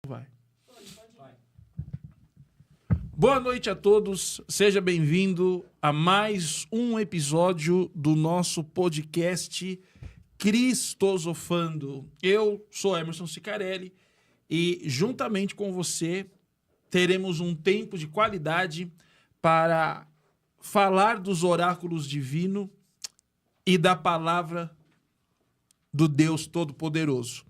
Vai. Boa noite a todos, seja bem-vindo a mais um episódio do nosso podcast Cristosofando. Eu sou Emerson Cicarelli e juntamente com você teremos um tempo de qualidade para falar dos oráculos divinos e da palavra do Deus Todo-Poderoso.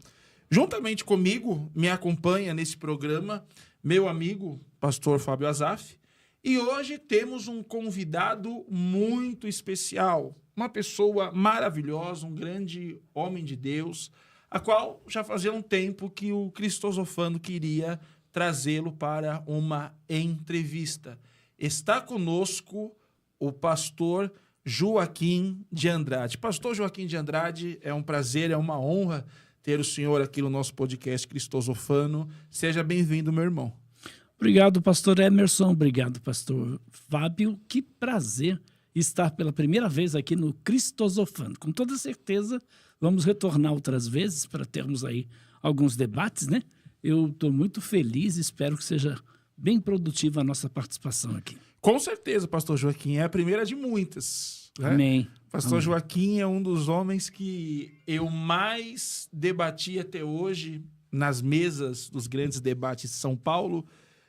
Juntamente comigo, me acompanha nesse programa meu amigo, pastor Fábio Azaf, e hoje temos um convidado muito especial, uma pessoa maravilhosa, um grande homem de Deus, a qual já fazia um tempo que o Cristosofando queria trazê-lo para uma entrevista. Está conosco o pastor Joaquim de Andrade. Pastor Joaquim de Andrade, é um prazer, é uma honra ter o senhor aqui no nosso podcast Cristosofando. Seja bem-vindo, meu irmão. Obrigado, pastor Emerson. Obrigado, pastor Fábio. Que prazer estar pela primeira vez aqui no Cristosofando. Com toda certeza, vamos retornar outras vezes para termos aí alguns debates, né? Eu estou muito feliz e espero que seja bem produtiva a nossa participação aqui. Com certeza, pastor Joaquim. É a primeira de muitas. Né? Amém. Pastor Amém. Joaquim é um dos homens que eu mais debati até hoje nas mesas dos grandes debates de São Paulo,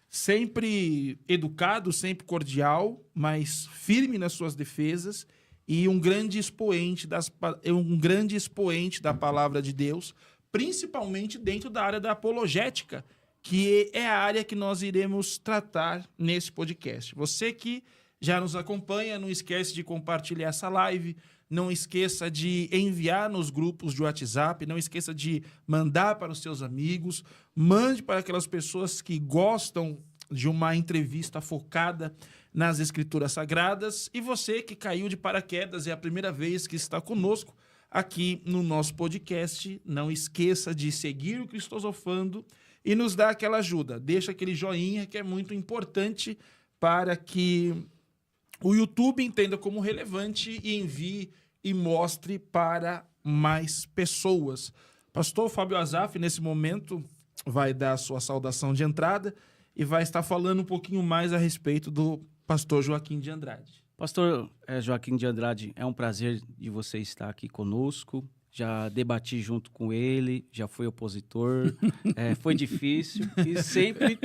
sempre educado, sempre cordial, mas firme nas suas defesas e um grande expoente da palavra de Deus, principalmente dentro da área da apologética, que é a área que nós iremos tratar nesse podcast. Você que já nos acompanha, não esquece de compartilhar essa live, não esqueça de enviar nos grupos de WhatsApp, não esqueça de mandar para os seus amigos, mande para aquelas pessoas que gostam de uma entrevista focada nas Escrituras Sagradas. E você que caiu de paraquedas, é a primeira vez que está conosco aqui no nosso podcast, não esqueça de seguir o Cristosofando e nos dar aquela ajuda. Deixa aquele joinha que é muito importante para que o YouTube entenda como relevante e envie e mostre para mais pessoas. Pastor Fábio Azaf, nesse momento, vai dar a sua saudação de entrada e vai estar falando um pouquinho mais a respeito do pastor Joaquim de Andrade. Pastor Joaquim de Andrade, é um prazer de você estar aqui conosco. Já debati junto com ele, já fui opositor, foi difícil e sempre,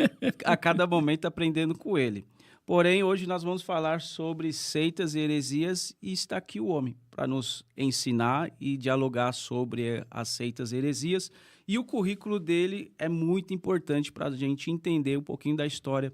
a cada momento, aprendendo com ele. Porém, hoje nós vamos falar sobre seitas e heresias e está aqui o homem para nos ensinar e dialogar sobre as seitas e heresias. E o currículo dele é muito importante para a gente entender um pouquinho da história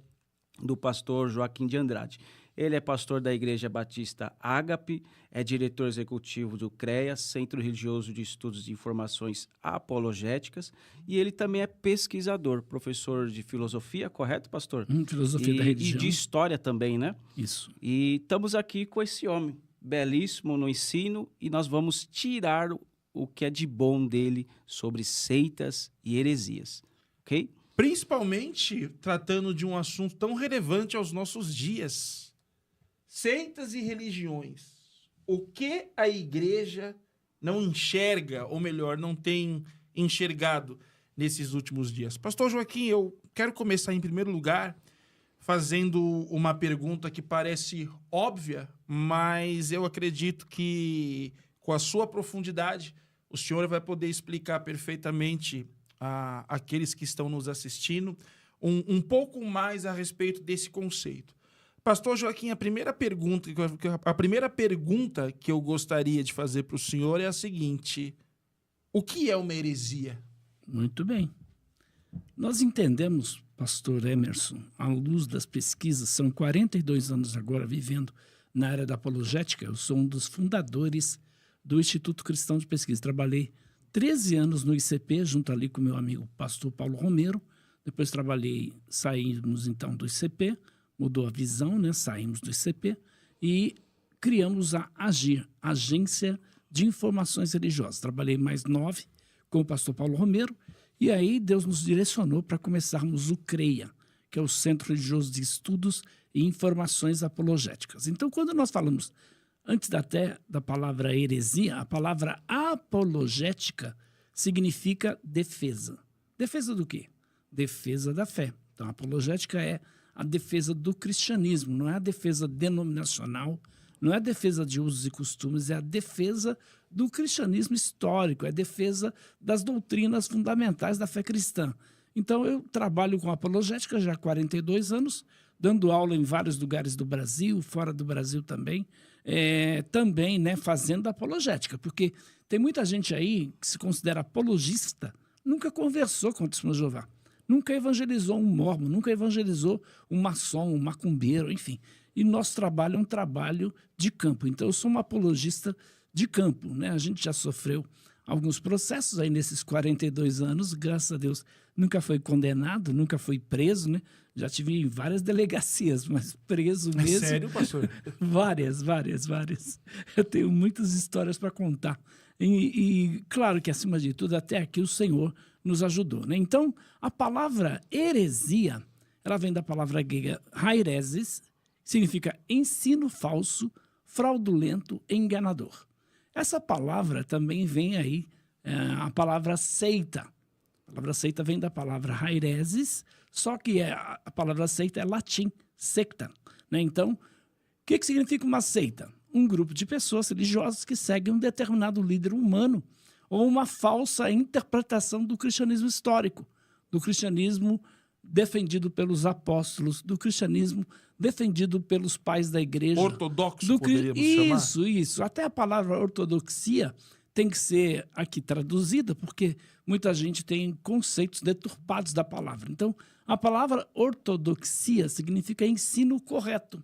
do pastor Joaquim de Andrade. Ele é pastor da Igreja Batista Ágape, é diretor executivo do CREA, Centro Religioso de Estudos de Informações Apologéticas, e ele também é pesquisador, professor de filosofia, correto, pastor? Filosofia da religião. E de história também, né? Isso. E estamos aqui com esse homem, belíssimo no ensino, e nós vamos tirar o que é de bom dele sobre seitas e heresias, ok? Principalmente tratando de um assunto tão relevante aos nossos dias. Seitas e religiões. O que a igreja não enxerga, ou melhor, não tem enxergado nesses últimos dias? Pastor Joaquim, eu quero começar em primeiro lugar fazendo uma pergunta que parece óbvia, mas eu acredito que com a sua profundidade o senhor vai poder explicar perfeitamente àqueles que estão nos assistindo um pouco mais a respeito desse conceito. Pastor Joaquim, a primeira pergunta que eu gostaria de fazer para o senhor é a seguinte: o que é uma heresia? Muito bem. Nós entendemos, pastor Emerson, à luz das pesquisas, são 42 anos agora vivendo na área da apologética. Eu sou um dos fundadores do Instituto Cristão de Pesquisa. Trabalhei 13 anos no ICP, junto ali com meu amigo pastor Paulo Romero. Depois saímos então do ICP, mudou a visão, né? Saímos do ICP e criamos a AGIR, Agência de Informações Religiosas. Trabalhei mais 9 com o pastor Paulo Romero e aí Deus nos direcionou para começarmos o CREA, que é o Centro Religioso de Estudos e Informações Apologéticas. Então, quando nós falamos, antes até da palavra heresia, a palavra apologética significa defesa. Defesa do quê? defesa da fé. Então, a apologética é a defesa do cristianismo, não é a defesa denominacional, não é a defesa de usos e costumes, é a defesa do cristianismo histórico, é a defesa das doutrinas fundamentais da fé cristã. Então, eu trabalho com apologética já há 42 anos, dando aula em vários lugares do Brasil, fora do Brasil também, também, né, fazendo apologética, porque tem muita gente aí que se considera apologista, nunca conversou com o testemunho de Jeová, nunca evangelizou um mormon, nunca evangelizou um maçom, um macumbeiro, enfim. E nosso trabalho é um trabalho de campo. Então, eu sou um apologista de campo, né? A gente já sofreu alguns processos aí nesses 42 anos, graças a Deus, nunca foi condenado, nunca foi preso, né? Já tive em várias delegacias, mas preso mesmo. Sério, pastor? Várias. Eu tenho muitas histórias para contar. E claro que, acima de tudo, até aqui o Senhor nos ajudou, né? Então, a palavra heresia, ela vem da palavra grega hairesis, significa ensino falso, fraudulento, enganador. Essa palavra também vem aí, a palavra seita. A palavra seita vem da palavra hairesis, só que a palavra seita é latim, secta, né? Então, o que significa uma seita? Um grupo de pessoas religiosas que seguem um determinado líder humano ou uma falsa interpretação do cristianismo histórico, do cristianismo defendido pelos apóstolos, do cristianismo defendido pelos pais da igreja. Ortodoxo, poderíamos chamar? Isso. Até a palavra ortodoxia tem que ser aqui traduzida, porque muita gente tem conceitos deturpados da palavra. Então, a palavra ortodoxia significa ensino correto.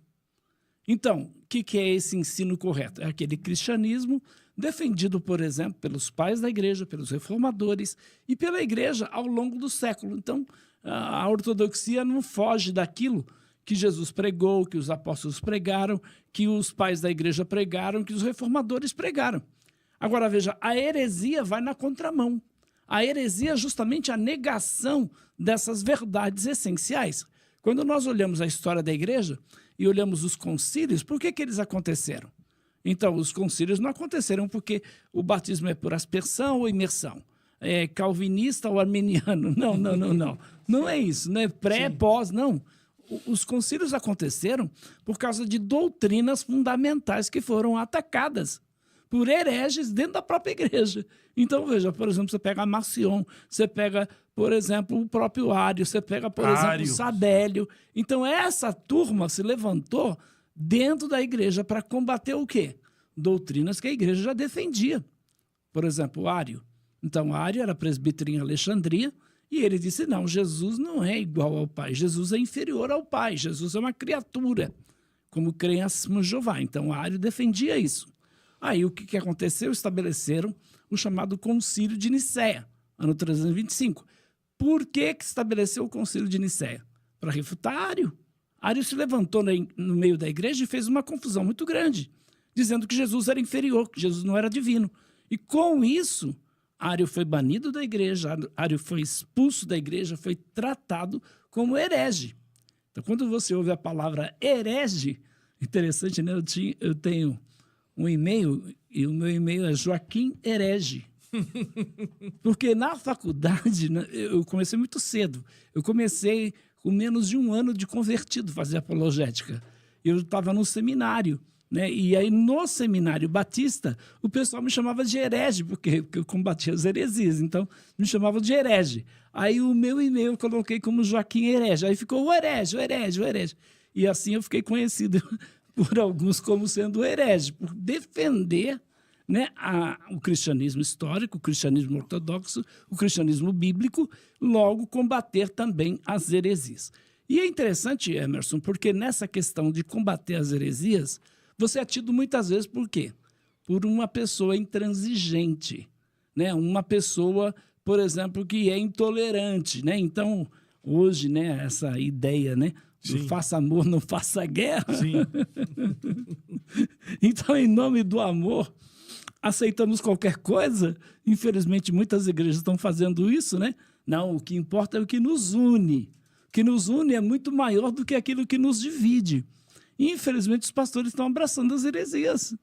Então, o que é esse ensino correto? É aquele cristianismo defendido, por exemplo, pelos pais da igreja, pelos reformadores e pela igreja ao longo do século. Então, a ortodoxia não foge daquilo que Jesus pregou, que os apóstolos pregaram, que os pais da igreja pregaram, que os reformadores pregaram. Agora, veja, a heresia vai na contramão. A heresia é justamente a negação dessas verdades essenciais. Quando nós olhamos a história da igreja e olhamos os concílios, por que eles aconteceram? Então, os concílios não aconteceram porque o batismo é por aspersão ou imersão, é calvinista ou arminiano. Não. Não é isso, não é pré, pós, não. Os concílios aconteceram por causa de doutrinas fundamentais que foram atacadas por hereges dentro da própria igreja. Então, veja, por exemplo, você pega a Marcion, você pega, por exemplo, o próprio Ário, você pega, por exemplo, o Sabélio. Então, essa turma se levantou dentro da igreja para combater o quê? Doutrinas que a igreja já defendia. Por exemplo, o Ário. Então, Ário era presbítero em Alexandria e ele disse, não, Jesus não é igual ao Pai, Jesus é inferior ao Pai, Jesus é uma criatura, como creem acima de Jeová. Então, Ário defendia isso. Aí, o que aconteceu? Estabeleceram o chamado Concílio de Nicéia, ano 325. Por que estabeleceu o Concílio de Nicéia? Para refutar Ário. Ário se levantou no meio da igreja e fez uma confusão muito grande, dizendo que Jesus era inferior, que Jesus não era divino. E com isso, Ário foi banido da igreja, Ário foi expulso da igreja, foi tratado como herege. Então, quando você ouve a palavra herege, interessante, né? Eu tenho um e-mail, e o meu e-mail é Joaquim Herege. Porque na faculdade, eu comecei muito cedo. Eu comecei com menos de um ano de convertido fazer apologética. Eu estava no seminário, né? E aí, no seminário batista, o pessoal me chamava de herege, porque eu combatia as heresias. Então, me chamavam de herege. Aí, o meu e-mail eu coloquei como Joaquim Herege. Aí ficou o herege. E assim eu fiquei conhecido por alguns como sendo herege, por defender, né, o cristianismo histórico, o cristianismo ortodoxo, o cristianismo bíblico, logo combater também as heresias. E é interessante, Emerson, porque nessa questão de combater as heresias, você é tido muitas vezes por quê? Por uma pessoa intransigente, né? Uma pessoa, por exemplo, que é intolerante, né? Então, hoje, né, essa ideia, né, do faça amor, não faça guerra. Sim. Então, em nome do amor, aceitamos qualquer coisa. Infelizmente, muitas igrejas estão fazendo isso, né? Não, o que importa é o que nos une. O que nos une é muito maior do que aquilo que nos divide. E, infelizmente, os pastores estão abraçando as heresias.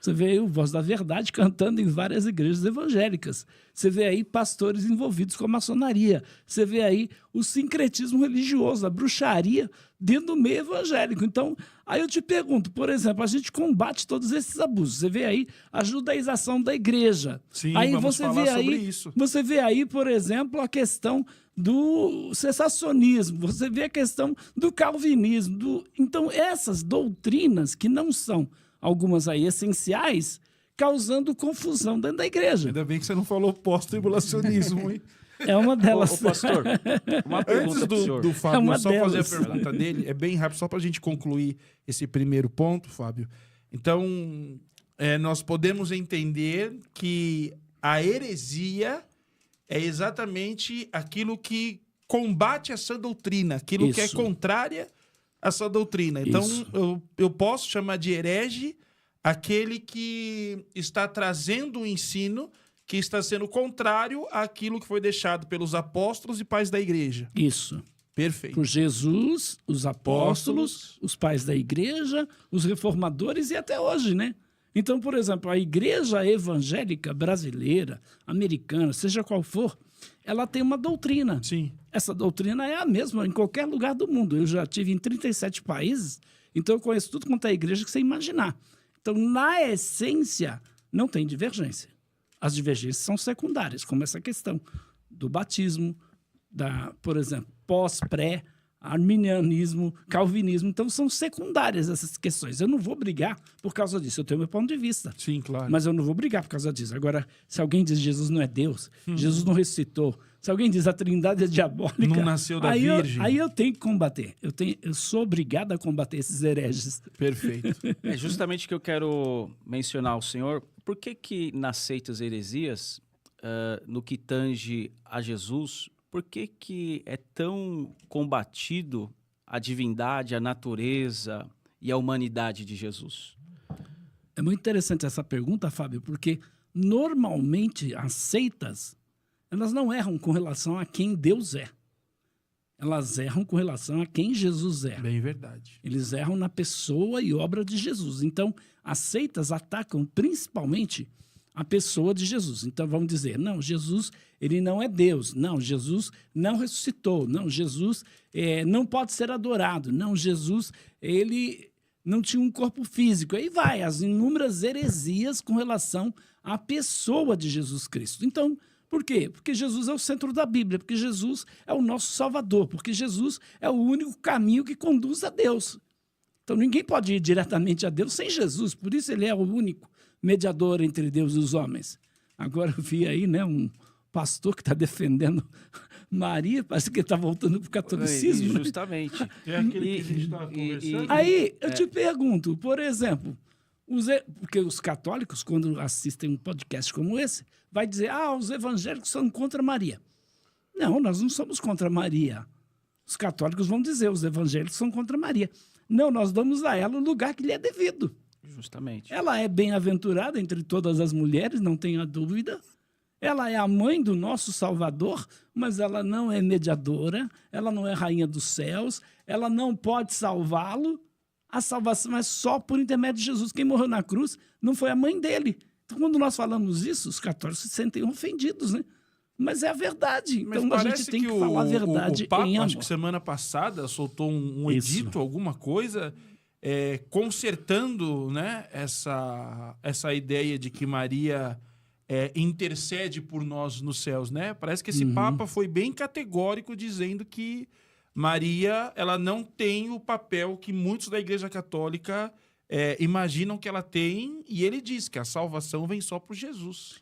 Você vê aí o Voz da Verdade cantando em várias igrejas evangélicas. Você vê aí pastores envolvidos com a maçonaria. Você vê aí o sincretismo religioso, a bruxaria dentro do meio evangélico. Então, aí eu te pergunto, por exemplo, a gente combate todos esses abusos. Você vê aí a judaização da igreja. Sim, aí vamos falar sobre isso. Você vê aí, por exemplo, a questão do cessacionismo, você vê a questão do calvinismo. Então, essas doutrinas que não são, algumas aí, essenciais, causando confusão dentro da igreja. Ainda bem que você não falou pós-tribulacionismo, hein? É uma delas. Ô, pastor, uma pergunta Antes pro senhor. do Fábio, É uma só delas. fazer a pergunta dele, é bem rápido, só para a gente concluir esse primeiro ponto, Fábio. Então, nós podemos entender que a heresia é exatamente aquilo que combate essa doutrina, aquilo que é Isso. contrária a essa doutrina. Então, Isso. eu posso chamar de herege aquele que está trazendo um ensino que está sendo contrário àquilo que foi deixado pelos apóstolos e pais da igreja. Isso. Perfeito. Por Jesus, os apóstolos, os pais da igreja, os reformadores e até hoje, né? Então, por exemplo, a igreja evangélica brasileira, americana, seja qual for, ela tem uma doutrina. Sim. Essa doutrina é a mesma em qualquer lugar do mundo. Eu já estive em 37 países, então eu conheço tudo quanto é igreja que você imaginar. Então, na essência, não tem divergência. As divergências são secundárias, como essa questão do batismo, por exemplo, pós-pré, arminianismo, calvinismo. Então, são secundárias essas questões. Eu não vou brigar por causa disso. Eu tenho meu ponto de vista. Sim, claro. Mas eu não vou brigar por causa disso. Agora, se alguém diz que Jesus não é Deus, Jesus não ressuscitou, se alguém diz a trindade é diabólica... Não nasceu da aí Virgem. Aí eu tenho que combater. Eu sou obrigado a combater esses hereges. Perfeito. É justamente o que eu quero mencionar ao senhor. Por que nas seitas heresias, no que tange a Jesus, por que é tão combatido a divindade, a natureza e a humanidade de Jesus? É muito interessante essa pergunta, Fábio, porque normalmente as seitas, elas não erram com relação a quem Deus é. Elas erram com relação a quem Jesus é. Bem verdade. Eles erram na pessoa e obra de Jesus. Então, as seitas atacam principalmente a pessoa de Jesus. Então, vamos dizer, não, Jesus, ele não é Deus. Não, Jesus não ressuscitou. Não, Jesus não pode ser adorado. Não, Jesus, ele não tinha um corpo físico. Aí vai, as inúmeras heresias com relação à pessoa de Jesus Cristo. Então, por quê? Porque Jesus é o centro da Bíblia, porque Jesus é o nosso Salvador, porque Jesus é o único caminho que conduz a Deus. Então, ninguém pode ir diretamente a Deus sem Jesus, por isso ele é o único mediador entre Deus e os homens. Agora eu vi aí, né, um pastor que está defendendo Maria, parece que ele está voltando para o catolicismo. né? Justamente. É aquele que a gente estava conversando. Aí eu te pergunto, por exemplo, porque os católicos, quando assistem um podcast como esse, vai dizer, os evangélicos são contra Maria. Não, nós não somos contra Maria. Os católicos vão dizer, os evangélicos são contra Maria. Não, nós damos a ela o lugar que lhe é devido. Justamente. Ela é bem-aventurada entre todas as mulheres, não tenha dúvida. Ela é a mãe do nosso Salvador, mas ela não é mediadora, ela não é rainha dos céus, ela não pode salvá-lo. A salvação é só por intermédio de Jesus. Quem morreu na cruz não foi a mãe dele. Então, quando nós falamos isso, os católicos se sentem ofendidos, né? Mas é a verdade. Mas Então, a parece gente tem que que falar a verdade o Papa, em amor. acho que semana passada, soltou um Isso. edito, alguma coisa, consertando, né, essa ideia de que Maria intercede por nós nos céus, né? Parece que esse Papa foi bem categórico dizendo que Maria, ela não tem o papel que muitos da Igreja Católica imaginam que ela tem, e ele diz que a salvação vem só por Jesus.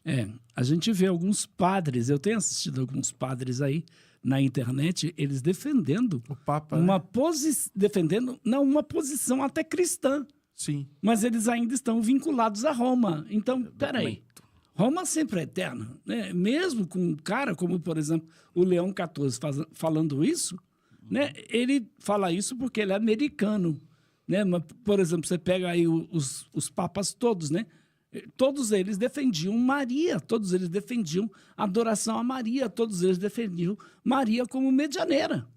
A gente vê alguns padres, eu tenho assistido alguns padres aí na internet, eles defendendo O Papa, uma né? uma posição até cristã, Sim. mas eles ainda estão vinculados a Roma. Então, peraí, Roma sempre é eterna, né? Mesmo com um cara como, por exemplo, o Leão XIV falando isso, né? Ele fala isso porque ele é americano, né? Mas, por exemplo, você pega aí os papas todos, né? Todos eles defendiam Maria, todos eles defendiam a adoração a Maria, todos eles defendiam Maria como medianeira.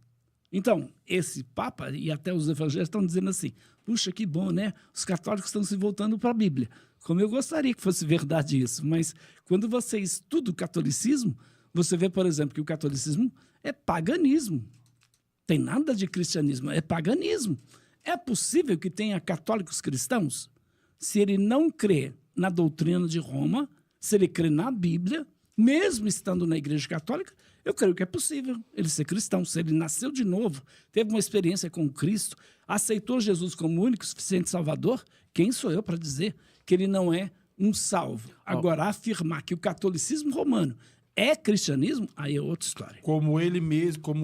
Então, esse Papa e até os evangélicos estão dizendo assim, puxa, que bom, né? Os católicos estão se voltando para a Bíblia. Como eu gostaria que fosse verdade isso, mas quando você estuda o catolicismo, você vê, por exemplo, que o catolicismo é paganismo. Tem nada de cristianismo, é paganismo. É possível que tenha católicos cristãos? Se ele não crê na doutrina de Roma, se ele crê na Bíblia, mesmo estando na Igreja Católica, eu creio que é possível ele ser cristão. Se ele nasceu de novo, teve uma experiência com Cristo, aceitou Jesus como único e suficiente Salvador, quem sou eu para dizer que ele não é um salvo? Agora, afirmar que o catolicismo romano é cristianismo, aí é outra história. Como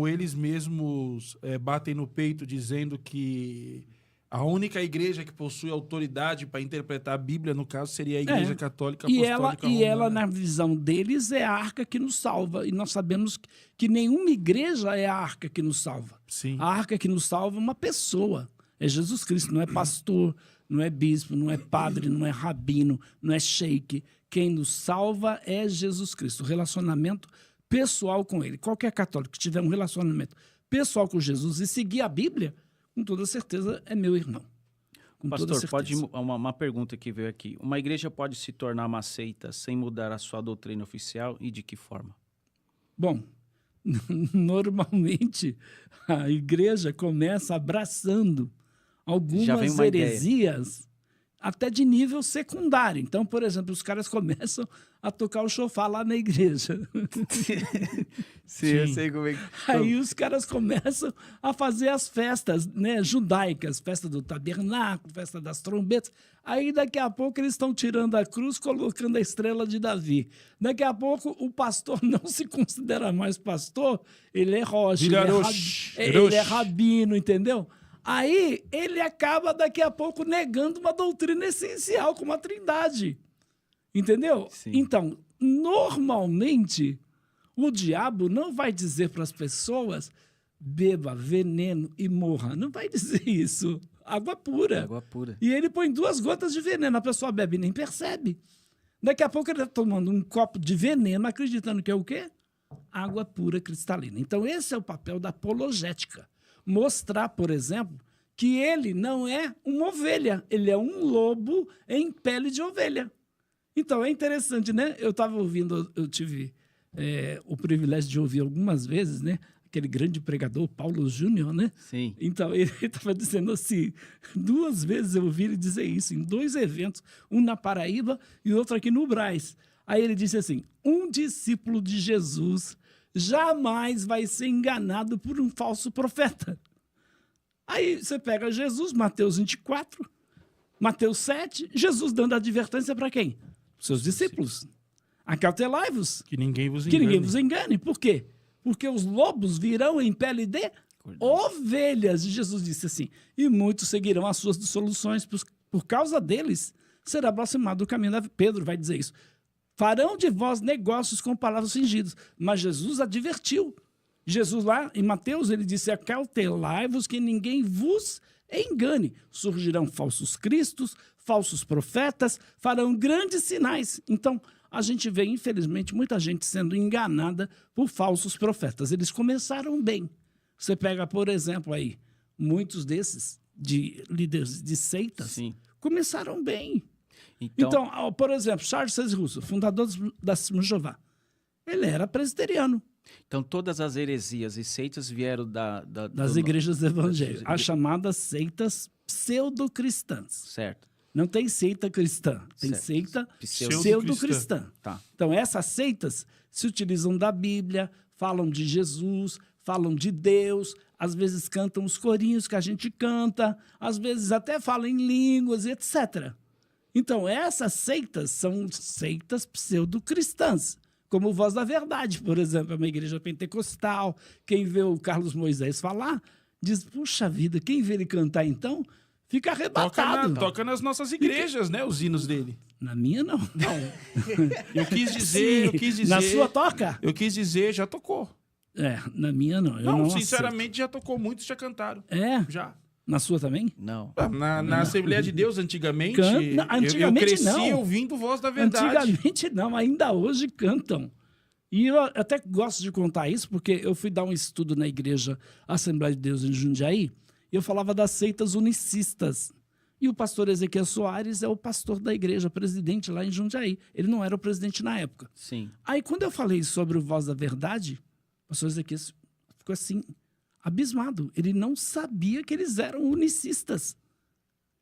eles mesmos batem no peito dizendo que a única igreja que possui autoridade para interpretar a Bíblia, no caso, seria a Igreja Católica Apostólica Romana. E ela, na visão deles, é a arca que nos salva. E nós sabemos que nenhuma igreja é a arca que nos salva. Sim. A arca que nos salva é uma pessoa. É Jesus Cristo, não é pastor, não é bispo, não é padre, não é rabino, não é sheik. Quem nos salva é Jesus Cristo. O relacionamento pessoal com ele. Qualquer católico que tiver um relacionamento pessoal com Jesus e seguir a Bíblia, com toda certeza é meu irmão. Com Pastor, pode uma pergunta que veio aqui. Uma igreja pode se tornar uma seita sem mudar a sua doutrina oficial e de que forma? Bom, normalmente a igreja começa abraçando algumas heresias até de nível secundário. Então, por exemplo, os caras começam a tocar o chofar lá na igreja. Sim, eu sei como é que... Aí os caras começam a fazer as festas, né, judaicas, festa do tabernáculo, festa das trombetas. Aí daqui a pouco eles estão tirando a cruz, colocando a estrela de Davi. Daqui a pouco o pastor não se considera mais pastor, ele é rocha, ele é rabino, entendeu? Aí ele acaba daqui a pouco negando uma doutrina essencial, como a Trindade. Entendeu? Sim. Então, normalmente, o diabo não vai dizer para as pessoas beba veneno e morra. Não vai dizer isso. Água pura. Água pura. E ele põe 2 gotas de veneno. A pessoa bebe e nem percebe. Daqui a pouco ele está tomando um copo de veneno, acreditando que é o quê? Água pura cristalina. Então, esse é o papel da apologética. Mostrar, por exemplo, que ele não é uma ovelha. Ele é um lobo em pele de ovelha. Então, é interessante, né? Eu tive o privilégio de ouvir algumas vezes, né? Aquele grande pregador, Paulo Júnior, né? Sim. Então, ele estava dizendo assim, 2 vezes eu ouvi ele dizer isso, em 2 eventos, um na Paraíba e outro aqui no Brás. Aí ele disse assim, um discípulo de Jesus jamais vai ser enganado por um falso profeta. Aí você pega Jesus, Mateus 24, Mateus 7, Jesus dando advertência para quem? Seus discípulos. Acautelai-vos. Que ninguém vos Que engane. ninguém vos engane. Por quê? Porque os lobos virão em pele de ovelhas. E Jesus disse assim, e muitos seguirão as suas dissoluções. Por causa deles, será aproximado do caminho da... Pedro vai dizer isso. Farão de vós negócios com palavras fingidas. Mas Jesus advertiu. Jesus lá, em Mateus, ele disse, acautelai-vos que ninguém vos engane. Surgirão falsos cristos, falsos profetas, farão grandes sinais. Então, a gente vê, infelizmente, muita gente sendo enganada por falsos profetas. Eles começaram bem. Você pega, por exemplo, aí, muitos desses de líderes de seitas, Sim. começaram bem. Então, por exemplo, Charles C. Russell, fundador da Testemunha de Jeová, ele era presbiteriano. Então, todas as heresias e seitas vieram das igrejas evangélicas, as chamadas seitas pseudo-cristãs. Certo. Não tem seita cristã, tem Certo. seita Pseudo-cristã. pseudo-cristã. Tá. Então, essas seitas se utilizam da Bíblia, falam de Jesus, falam de Deus, às vezes cantam os corinhos que a gente canta, às vezes até falam em línguas, etc. Então, essas seitas são seitas pseudo-cristãs, como Voz da Verdade, por exemplo, é uma igreja pentecostal. Quem vê o Carlos Moisés falar, diz, puxa vida, quem vê ele cantar então, fica arrebatado. Toca nas nossas igrejas, né? Os hinos dele. Na minha, não. Eu quis dizer... Na sua toca? Eu quis dizer, já tocou. Na minha, não. Eu Não, não sinceramente, já tocou, muitos já cantaram. É? Já. Na sua também? Não. Na Assembleia de Deus, antigamente, Antigamente eu cresci não. ouvindo Voz da Verdade. Antigamente não, ainda hoje cantam. E eu até gosto de contar isso, porque eu fui dar um estudo na igreja Assembleia de Deus em Jundiaí, e eu falava das seitas unicistas. E o pastor Ezequiel Soares é o pastor da igreja, presidente lá em Jundiaí. Ele não era o presidente na época. Sim. Aí, quando eu falei sobre o Voz da Verdade, o pastor Ezequiel ficou assim, abismado. Ele não sabia que eles eram unicistas.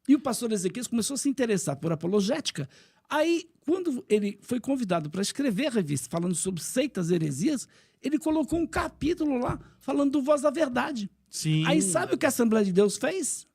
E o pastor Ezequiel começou a se interessar por apologética. Aí, quando ele foi convidado para escrever a revista falando sobre seitas e heresias, ele colocou um capítulo lá falando do Voz da Verdade. Sim. Aí sabe o que a Assembleia de Deus fez?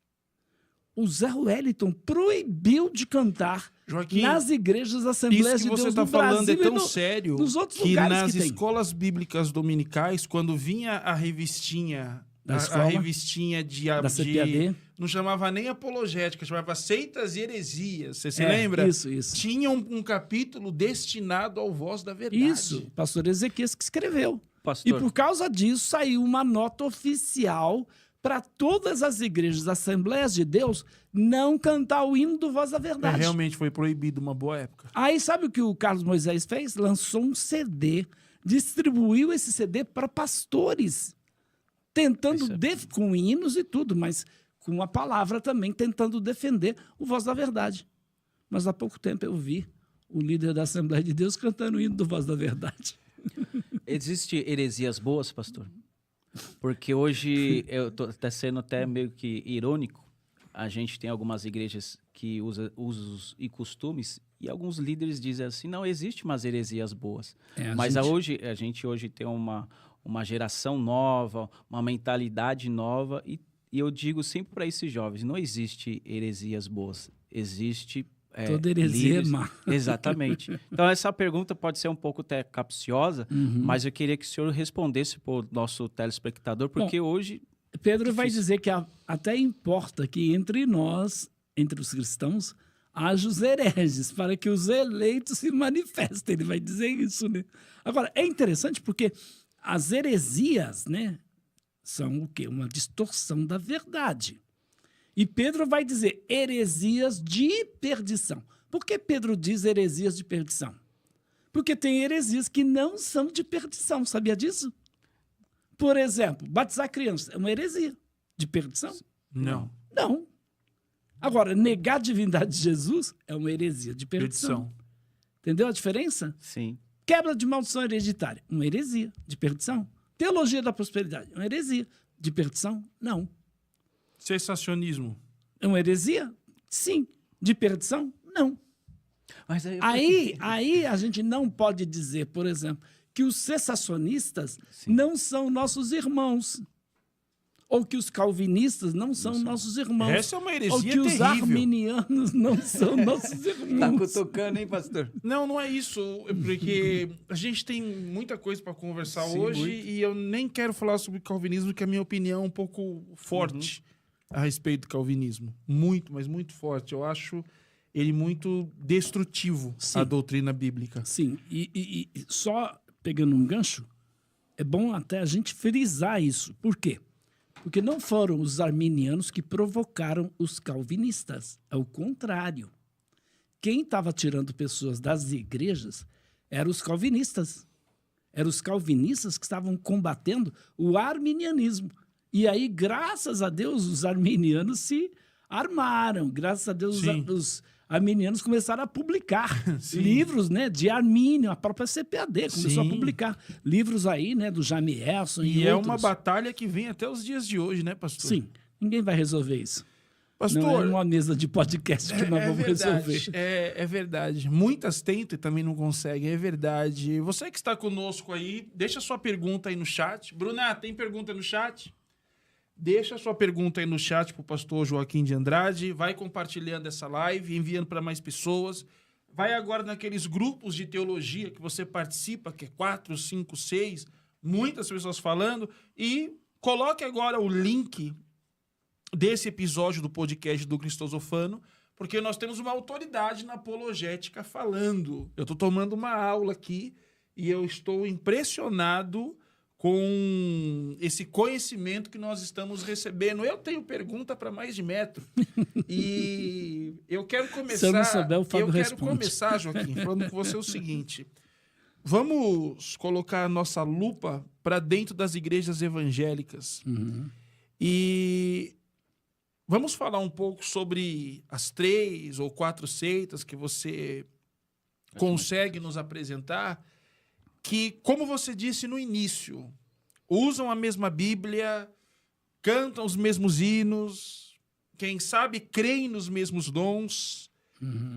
O Zé Wellington proibiu de cantar Joaquim, nas igrejas Assembleias isso de que você Deus está do falando Brasil é tão sério nos outros que lugares nas que tem. escolas bíblicas dominicais, quando vinha a revistinha, Da a escola, revistinha da CPAD. não chamava nem apologética, chamava Seitas e Heresias. Você se É, lembra? Isso. Tinha um capítulo destinado ao Voz da Verdade. Isso, o pastor Ezequiel que escreveu. Pastor. E por causa disso saiu uma nota oficial para todas as igrejas Assembleias de Deus não cantar o hino do Voz da Verdade. Realmente foi proibido uma boa época. Aí sabe o que o Carlos Moisés fez? Lançou um CD, distribuiu esse CD para pastores, tentando, com hinos e tudo, mas com a palavra também, tentando defender o Voz da Verdade. Mas há pouco tempo eu vi o líder da Assembleia de Deus cantando o hino do Voz da Verdade. Existe heresias boas, pastor? Porque hoje, eu estou sendo até meio que irônico, a gente tem algumas igrejas que usam usos e costumes e alguns líderes dizem assim, não, existe umas heresias boas. Mas a gente hoje tem uma geração nova, uma mentalidade nova e eu digo sempre para esses jovens, não existe heresias boas, existe... Toda heresia é má. Exatamente. Então, essa pergunta pode ser um pouco até capciosa, mas eu queria que o senhor respondesse para o nosso telespectador, porque hoje... Pedro vai dizer que até importa que entre nós, entre os cristãos, haja os hereges, para que os eleitos se manifestem. Ele vai dizer isso, né? Agora, é interessante porque as heresias, né, são o quê? Uma distorção da verdade. E Pedro vai dizer heresias de perdição. Por que Pedro diz heresias de perdição? Porque tem heresias que não são de perdição. Sabia disso? Por exemplo, batizar criança é uma heresia de perdição? Não. Não. Agora, negar a divindade de Jesus é uma heresia de perdição. Entendeu a diferença? Sim. Quebra de maldição hereditária, uma heresia de perdição. Teologia da prosperidade, uma heresia de perdição? Não. Cessacionismo. É uma heresia? Sim. De perdição? Não. Mas Aí a gente não pode dizer, por exemplo, que os cessacionistas não são nossos irmãos. Ou que os calvinistas não são nossos irmãos. Essa é uma heresia ou que os terrível. arminianos não são nossos irmãos. Tá cutucando, hein, pastor? Não é isso, porque a gente tem muita coisa para conversar hoje muito. e eu nem quero falar sobre calvinismo, que a minha opinião é um pouco forte a respeito do calvinismo. Muito, mas muito forte. Eu acho ele muito destrutivo, a doutrina bíblica. Sim, e só pegando um gancho, é bom até a gente frisar isso. Por quê? Porque não foram os arminianos que provocaram os calvinistas. É o contrário. Quem estava tirando pessoas das igrejas eram os calvinistas. Eram os calvinistas que estavam combatendo o arminianismo. E aí, graças a Deus, os arminianos se armaram. Graças a Deus, os arminianos começaram a publicar livros, né, de Armínio. A própria CPAD começou a publicar livros aí, né, do Jaime Herson e é outros. uma batalha que vem até os dias de hoje, né, pastor? Sim, ninguém vai resolver isso. Pastor, não é uma mesa de podcast que nós vamos resolver. É verdade. Muitas tentam e também não conseguem, é verdade. Você que está conosco aí, deixa sua pergunta aí no chat. Bruna, tem pergunta no chat? Deixa sua pergunta aí no chat para o pastor Joaquim de Andrade. Vai compartilhando essa live, enviando para mais pessoas. Vai agora naqueles grupos de teologia que você participa, que é 4, 5, 6, muitas pessoas falando. E coloque agora o link desse episódio do podcast do Cristosofano, porque nós temos uma autoridade na apologética falando. Eu estou tomando uma aula aqui e eu estou impressionado com esse conhecimento que nós estamos recebendo. Eu tenho pergunta para mais de metro. E eu quero começar... Se eu não souber, o Fábio eu quero responde. começar, Joaquim, falando com você o seguinte. vamos colocar a nossa lupa para dentro das igrejas evangélicas. E vamos falar um pouco sobre as 3 ou 4 seitas que você consegue nos apresentar, que, como você disse no início, usam a mesma Bíblia, cantam os mesmos hinos, quem sabe creem nos mesmos dons,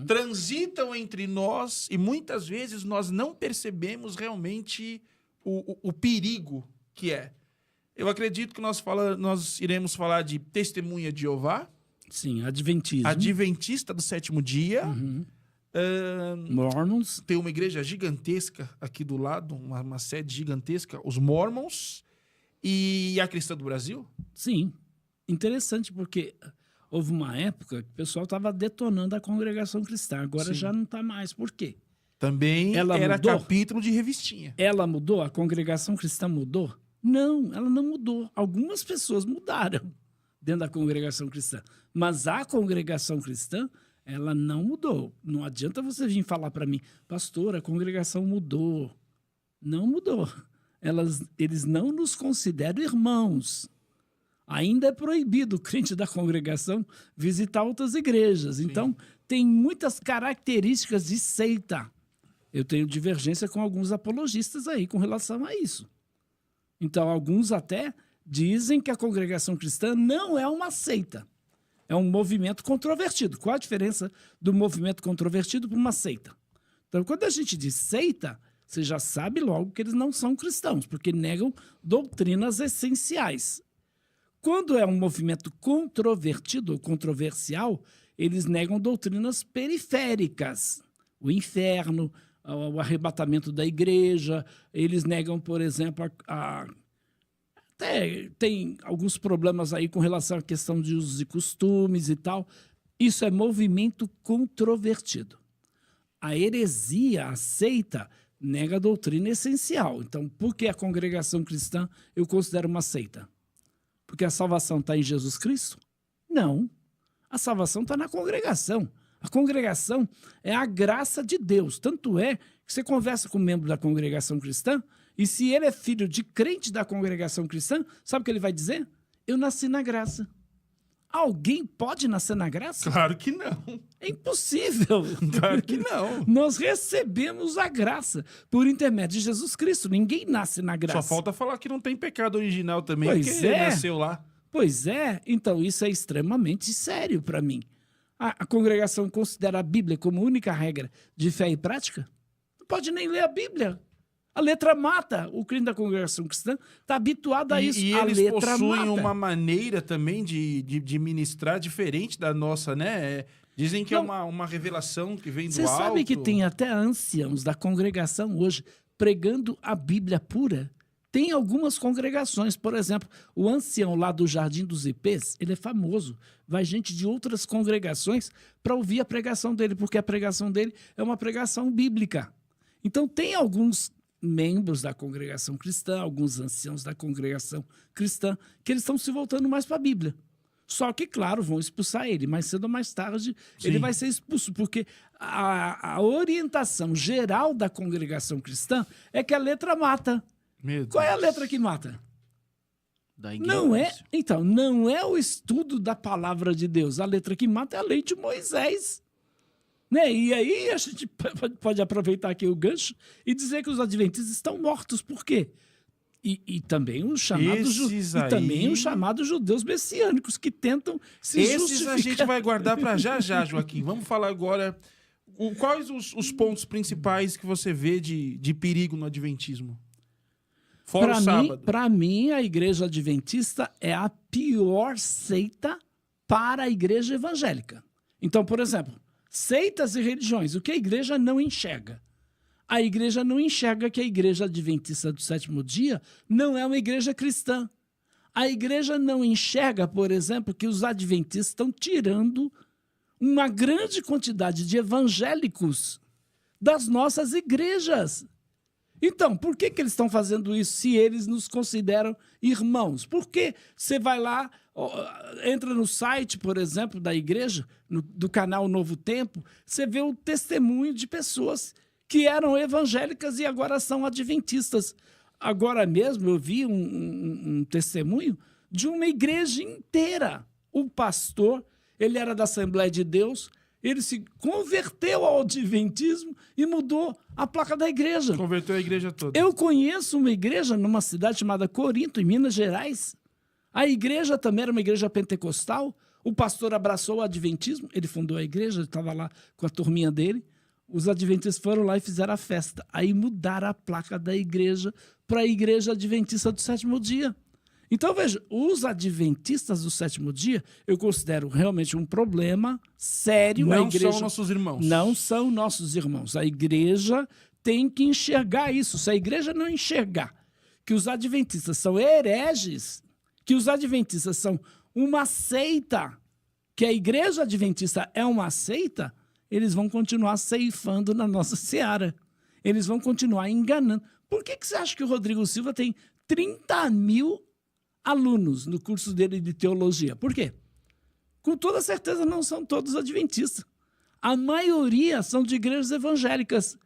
transitam entre nós e muitas vezes nós não percebemos realmente o perigo que é. Eu acredito que nós iremos falar de Testemunha de Jeová. Sim, Adventismo. Adventista do sétimo dia. Mormons. Tem uma igreja gigantesca aqui do lado, uma sede gigantesca, os Mormons. E a Cristã do Brasil? Sim. Interessante, porque houve uma época que o pessoal estava detonando a congregação cristã. Agora já não está mais. Por quê? Também Ela era mudou? capítulo de revistinha. Ela mudou? A congregação cristã mudou? Não, ela não mudou. Algumas pessoas mudaram dentro da congregação cristã. Mas a congregação cristã, ela não mudou. Não adianta você vir falar para mim, pastor, a congregação mudou. Não mudou. Eles não nos consideram irmãos. Ainda é proibido o crente da congregação visitar outras igrejas. Sim. Então, tem muitas características de seita. Eu tenho divergência com alguns apologistas aí com relação a isso. Então, alguns até dizem que a congregação cristã não é uma seita. É um movimento controvertido. Qual a diferença do movimento controvertido para uma seita? Então, quando a gente diz seita, você já sabe logo que eles não são cristãos, porque negam doutrinas essenciais. Quando é um movimento controvertido ou controversial, eles negam doutrinas periféricas. O inferno, o arrebatamento da igreja, eles negam, por exemplo, até tem alguns problemas aí com relação à questão de usos e costumes e tal. Isso é movimento controvertido. A heresia, a seita, nega a doutrina essencial. Então, por que a congregação cristã eu considero uma seita? Porque a salvação está em Jesus Cristo? Não. A salvação está na congregação. A congregação é a graça de Deus. Tanto é que você conversa com um membro da congregação cristã e se ele é filho de crente da congregação cristã, sabe o que ele vai dizer? Eu nasci na graça. Alguém pode nascer na graça? Claro que não. É impossível. Claro que não. Nós recebemos a graça por intermédio de Jesus Cristo. Ninguém nasce na graça. Só falta falar que não tem pecado original também, Pois porque é. nasceu lá. Pois é, então isso é extremamente sério para mim. A congregação considera a Bíblia como única regra de fé e prática? Não pode nem ler a Bíblia. A letra mata. O crente da congregação cristã está habituado a isso. E a eles letra possuem mata. uma maneira também de ministrar diferente da nossa, né? Dizem que Não. é uma revelação que vem do Você alto. sabe que tem até anciãos da congregação hoje pregando a Bíblia pura? Tem algumas congregações, por exemplo, o ancião lá do Jardim dos Ipês, ele é famoso. Vai gente de outras congregações para ouvir a pregação dele, porque a pregação dele é uma pregação bíblica. Então, tem alguns membros da congregação cristã, alguns anciãos da congregação cristã, que eles estão se voltando mais para a Bíblia. Só que, claro, vão expulsar ele. Mais cedo ou mais tarde, ele Sim. vai ser expulso, porque a orientação geral da congregação cristã é que a letra mata. Meu Qual é a Deus. letra que mata? Da Não é, ignorância. então, não é o estudo da palavra de Deus. A letra que mata é a lei de Moisés. Né? E aí a gente pode aproveitar aqui o gancho e dizer que os adventistas estão mortos. Por quê? E também os chamados Esses aí- e também os chamados judeus messiânicos que tentam se Esses justificar. a gente vai guardar para já, Joaquim. Vamos falar agora. Quais os pontos principais que você vê de perigo no adventismo? Fora o sábado. Para mim, a igreja adventista é a pior seita para a igreja evangélica. Então, por exemplo, seitas e religiões, o que a igreja não enxerga? A igreja não enxerga que a igreja adventista do sétimo dia não é uma igreja cristã. A igreja não enxerga, por exemplo, que os adventistas estão tirando uma grande quantidade de evangélicos das nossas igrejas. Então, por que eles estão fazendo isso se eles nos consideram irmãos? Por que você vai lá, entra no site, por exemplo, da igreja, do canal Novo Tempo, você vê o testemunho de pessoas que eram evangélicas e agora são adventistas. Agora mesmo eu vi um testemunho de uma igreja inteira. O pastor, ele era da Assembleia de Deus, ele se converteu ao adventismo e mudou a placa da igreja. Converteu a igreja toda. Eu conheço uma igreja numa cidade chamada Corinto, em Minas Gerais. A igreja também era uma igreja pentecostal. O pastor abraçou o adventismo, ele fundou a igreja, ele estava lá com a turminha dele. Os adventistas foram lá e fizeram a festa. Aí mudaram a placa da igreja para a igreja adventista do sétimo dia. Então, veja, os adventistas do sétimo dia, eu considero realmente um problema sério. Não a igreja, são nossos irmãos. Não são nossos irmãos. A igreja tem que enxergar isso. Se a igreja não enxergar que os adventistas são hereges, que os adventistas são uma seita, que a igreja adventista é uma seita, eles vão continuar ceifando na nossa seara. Eles vão continuar enganando. Por que você acha que o Rodrigo Silva tem 30 mil alunos no curso dele de teologia? Por quê? Com toda certeza não são todos adventistas. A maioria são de igrejas evangélicas.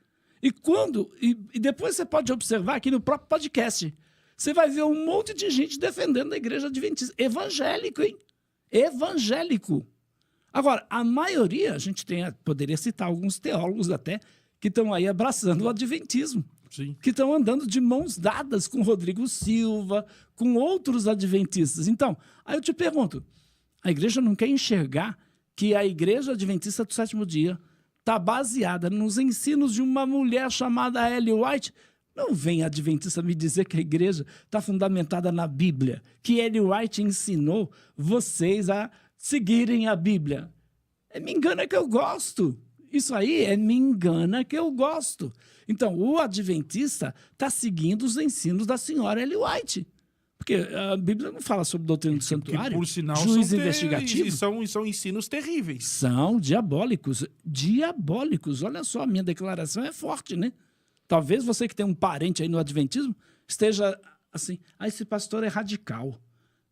E depois você pode observar aqui no próprio podcast, você vai ver um monte de gente defendendo a igreja adventista. Evangélico, hein? Evangélico. Agora, a maioria, a gente poderia citar alguns teólogos até, que estão aí abraçando o adventismo. Sim. Que estão andando de mãos dadas com Rodrigo Silva, com outros adventistas. Então, aí eu te pergunto, a igreja não quer enxergar que a igreja adventista do sétimo dia está baseada nos ensinos de uma mulher chamada Ellen White? Não vem adventista me dizer que a igreja está fundamentada na Bíblia, que Ellen White ensinou vocês a seguirem a Bíblia. Me engana que eu gosto. Isso aí me engana que eu gosto. Então, o adventista está seguindo os ensinos da senhora Ellen White. Porque a Bíblia não fala sobre doutrina do santuário, por sinal, juiz investigativo. São ensinos terríveis. São diabólicos. Diabólicos. Olha só, a minha declaração é forte, né? Talvez você que tem um parente aí no adventismo esteja assim, esse pastor é radical.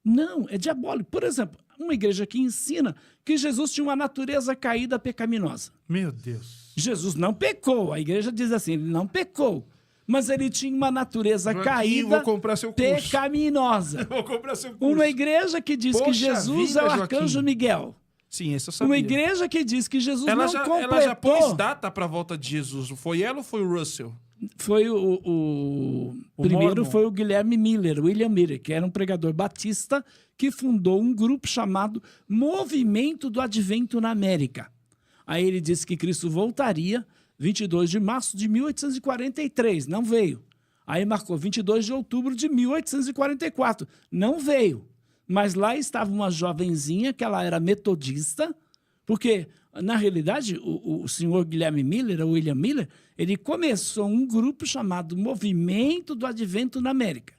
Não, é diabólico. Por exemplo, uma igreja que ensina que Jesus tinha uma natureza caída pecaminosa. Meu Deus. Jesus não pecou. A igreja diz assim, ele não pecou. Mas ele tinha uma natureza caída vou comprar seu curso. pecaminosa. Vou comprar seu curso. Uma igreja que diz que Jesus vida, é o arcanjo Joaquim. Miguel. Sim, essa eu sabia. Uma igreja que diz que Jesus ela não completou. Ela já pôs data para a volta de Jesus. Foi ela ou foi o Russell? Foi o primeiro Mormon. foi o Guilherme Miller, William Miller, que era um pregador batista que fundou um grupo chamado Movimento do Advento na América. Aí ele disse que Cristo voltaria 22 de março de 1843, não veio. Aí marcou 22 de outubro de 1844, não veio. Mas lá estava uma jovenzinha, que ela era metodista, porque, na realidade, o senhor Guilherme Miller, o William Miller, ele começou um grupo chamado Movimento do Advento na América.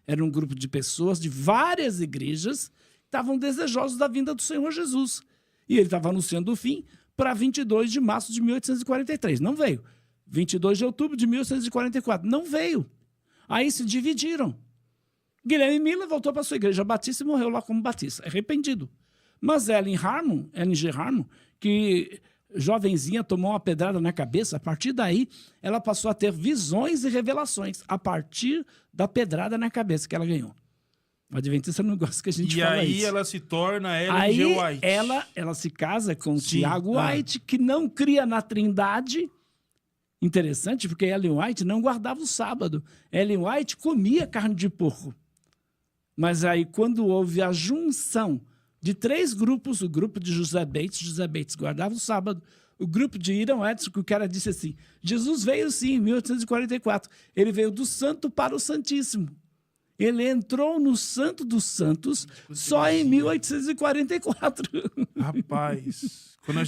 Era um grupo de pessoas de várias igrejas que estavam desejosos da vinda do Senhor Jesus. E ele estava anunciando o fim para 22 de março de 1843. Não veio. 22 de outubro de 1844. Não veio. Aí se dividiram. Guilherme Miller voltou para sua igreja batista e morreu lá como batista, arrependido. Mas Ellen G. Harmon, que jovenzinha tomou uma pedrada na cabeça, a partir daí ela passou a ter visões e revelações, a partir da pedrada na cabeça que ela ganhou. O adventista não gosta que a gente fala isso. E aí ela se torna Ellen G. White. Ela se casa com Sim. Tiago White, que não cria na Trindade. Interessante, porque Ellen White não guardava o sábado. Ellen White comia carne de porco. Mas aí, quando houve a junção de 3 grupos, o grupo de José Bates guardava o sábado, o grupo de Hiram Edson, que o cara disse assim, Jesus veio sim, em 1844, ele veio do santo para o santíssimo. Ele entrou no Santo dos Santos só em 1844. Rapaz, quando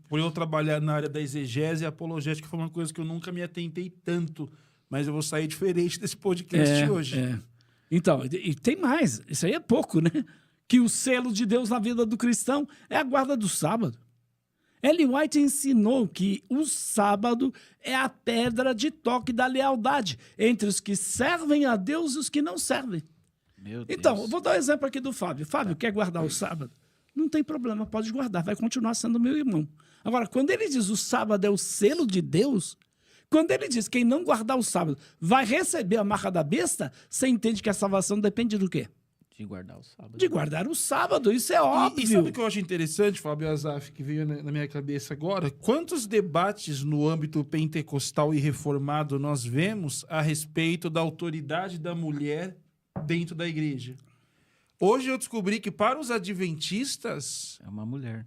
por eu trabalhar na área da exegese e apologética, foi uma coisa que eu nunca me atentei tanto, mas eu vou sair diferente desse podcast hoje. Então, e tem mais, isso aí é pouco, né? Que o selo de Deus na vida do cristão é a guarda do sábado. Ellen White ensinou que o sábado é a pedra de toque da lealdade entre os que servem a Deus e os que não servem. Meu Deus. Então, eu vou dar um exemplo aqui do Fábio. Fábio, quer guardar o sábado? Não tem problema, pode guardar, vai continuar sendo meu irmão. Agora, quando ele diz o sábado é o selo de Deus, Quando ele diz quem não guardar o sábado vai receber a marca da besta, você entende que a salvação depende do quê? De guardar o sábado. De guardar o sábado, isso é E óbvio. sabe o que eu acho interessante, Fábio Azaf, que veio na minha cabeça agora? Quantos debates no âmbito pentecostal e reformado nós vemos a respeito da autoridade da mulher dentro da igreja? Hoje eu descobri que para os adventistas É uma mulher.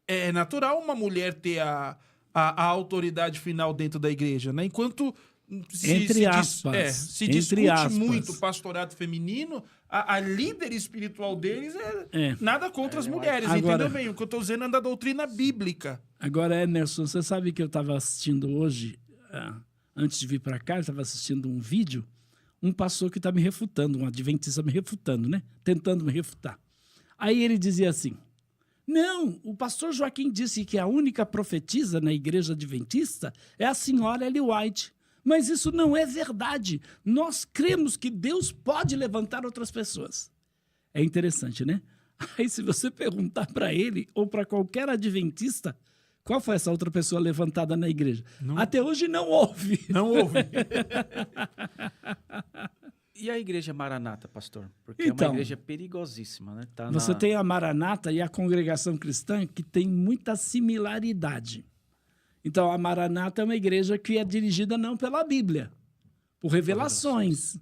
é natural uma mulher ter a autoridade final dentro da igreja, né? Enquanto Entre aspas. se Entre discute aspas. muito o pastorado feminino, a líder espiritual deles É. nada contra as mulheres, Agora- entendeu bem? O que eu estou dizendo é da doutrina bíblica. Agora, Emerson, você sabe que eu estava assistindo hoje, antes de vir para cá, eu estava assistindo um vídeo, um pastor que está me refutando, um adventista me refutando, né? Tentando me refutar. Aí ele dizia assim, não, o pastor Joaquim disse que a única profetisa na igreja adventista é a senhora Ellen White. Mas isso não é verdade. Nós cremos que Deus pode levantar outras pessoas. É interessante, né? Aí se você perguntar para ele ou para qualquer adventista, qual foi essa outra pessoa levantada na igreja? Até hoje não houve. Não houve. E a igreja Maranata, pastor? Porque é Então, uma igreja perigosíssima, né? Tá Você tem a Maranata e a congregação cristã que tem muita similaridade. Então, a Maranata é uma igreja que é dirigida não pela Bíblia, por revelações.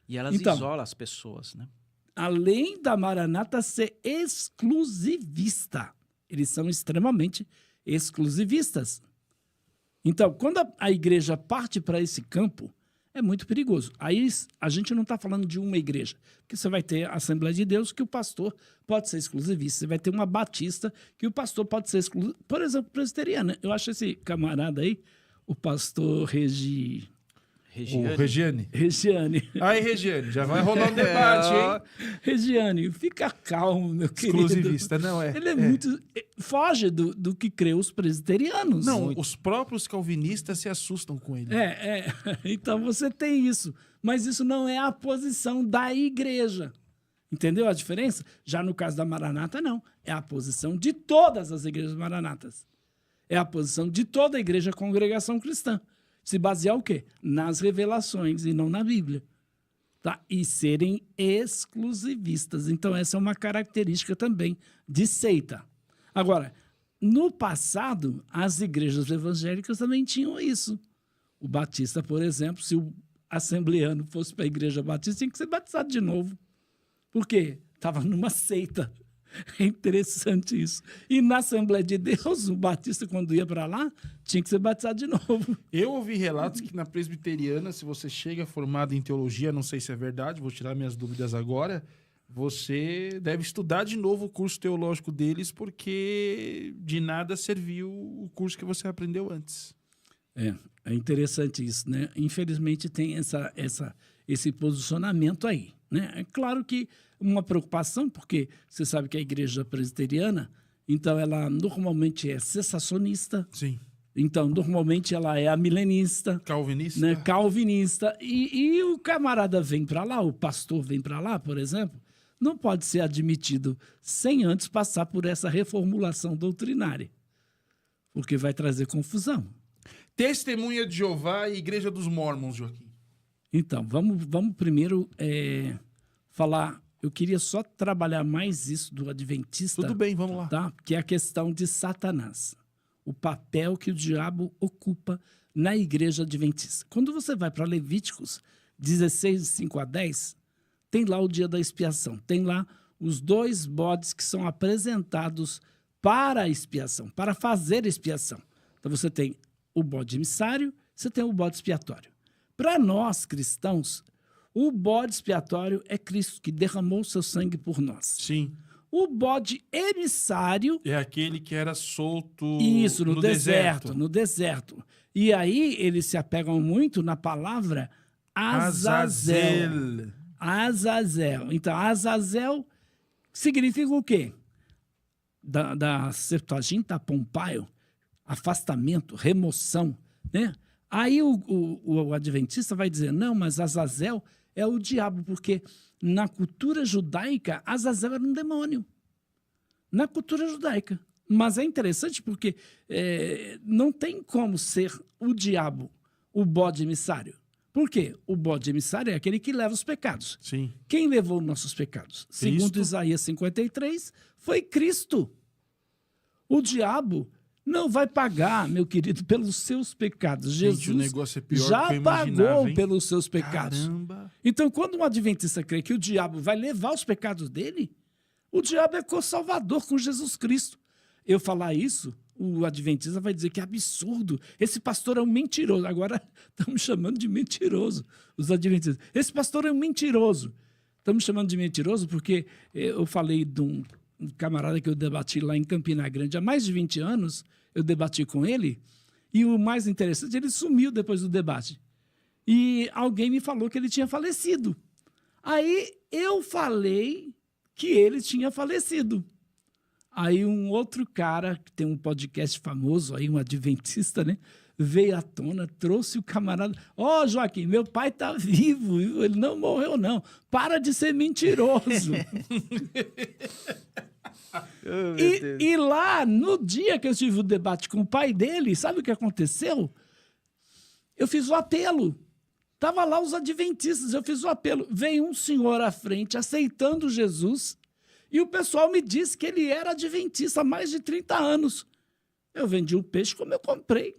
E elas Então, isolam as pessoas, né? Além da Maranata ser exclusivista, eles são extremamente exclusivistas. Então, quando a igreja parte para esse campo, é muito perigoso. Aí a gente não está falando de uma igreja, porque você vai ter a Assembleia de Deus que o pastor pode ser exclusivista, você vai ter uma batista que o pastor pode ser exclusivista, por exemplo, presbiteriana. Eu acho esse camarada aí, o pastor Regiane. Regiane. Aí, Regiane, já vai rolar um debate, hein? Regiane, fica calmo, meu querido. Exclusivista, não é? Ele é muito... Foge do que crê os presbiterianos. Não, os próprios calvinistas se assustam com ele. Então você tem isso. Mas isso não é a posição da igreja. Entendeu a diferença? Já no caso da Maranata, não. É a posição de todas as igrejas maranatas. É a posição de toda a igreja congregação cristã. Se basear o quê? Nas revelações e não na Bíblia. Tá? E serem exclusivistas. Então, essa é uma característica também de seita. Agora, no passado, as igrejas evangélicas também tinham isso. O batista, por exemplo, se o assembleano fosse para a igreja batista, tinha que ser batizado de novo. Por quê? Estava numa seita. É interessante isso. E na Assembleia de Deus, o batista, quando ia para lá, tinha que ser batizado de novo. Eu ouvi relatos que na presbiteriana, se você chega formado em teologia, não sei se é verdade, vou tirar minhas dúvidas agora, você deve estudar de novo o curso teológico deles, porque de nada serviu o curso que você aprendeu antes. É interessante isso, né? Infelizmente tem esse posicionamento aí, né? É claro que uma preocupação, porque você sabe que a igreja presbiteriana, então ela normalmente é cessacionista, Sim. então normalmente ela é amilenista, Calvinista. né? Calvinista, e o camarada vem para lá, o pastor vem para lá, por exemplo, não pode ser admitido sem antes passar por essa reformulação doutrinária, porque vai trazer confusão. Testemunha de Jeová e Igreja dos Mórmons, Joaquim. Então, vamos primeiro falar. Eu queria só trabalhar mais isso do adventista. Tudo bem, vamos lá. Tá? Que é a questão de Satanás. O papel que o diabo ocupa na igreja adventista. Quando você vai para Levíticos 16, 5 a 10, tem lá o dia da expiação. Tem lá os 2 bodes que são apresentados para a expiação, para fazer a expiação. Então, você tem o bode emissário, você tem o bode expiatório. Para nós, cristãos, o bode expiatório é Cristo, que derramou seu sangue por nós. Sim. O bode emissário... É aquele que era solto Isso, no deserto. E aí, eles se apegam muito na palavra Azazel. Azazel. Então, Azazel significa o quê? Da Septuaginta Pompaio, afastamento, remoção, né? Aí o adventista vai dizer, não, mas Azazel é o diabo, porque na cultura judaica, Azazel era um demônio. Na cultura judaica. Mas é interessante porque não tem como ser o diabo o bode emissário. Por quê? O bode emissário é aquele que leva os pecados. Sim. Quem levou nossos pecados? Cristo. Segundo Isaías 53, foi Cristo. O diabo não vai pagar, meu querido, pelos seus pecados. Gente, Jesus o negócio é pior já do que eu imaginava, pagou hein? pelos seus pecados. Caramba. Então, quando um adventista crê que o diabo vai levar os pecados dele, o diabo é co-salvador com Jesus Cristo. Eu falar isso, o adventista vai dizer que é absurdo. Esse pastor é um mentiroso. Agora estamos chamando de mentiroso os adventistas. Esse pastor é um mentiroso. Estamos chamando de mentiroso porque eu falei de um camarada que eu debati lá em Campina Grande há mais de 20 anos. Eu debati com ele e o mais interessante, ele sumiu depois do debate. E alguém me falou que ele tinha falecido. Aí eu falei que ele tinha falecido. Aí um outro cara, que tem um podcast famoso, aí, um adventista, né? Veio à tona, trouxe o camarada. Ó, Joaquim, meu pai está vivo, ele não morreu, não. Para de ser mentiroso. E lá, no dia que eu tive o debate com o pai dele, sabe o que aconteceu? Eu fiz o apelo. Estava lá os adventistas, eu fiz o apelo. Veio um senhor à frente, aceitando Jesus, e o pessoal me disse que ele era adventista há mais de 30 anos. Eu vendi o peixe como eu comprei.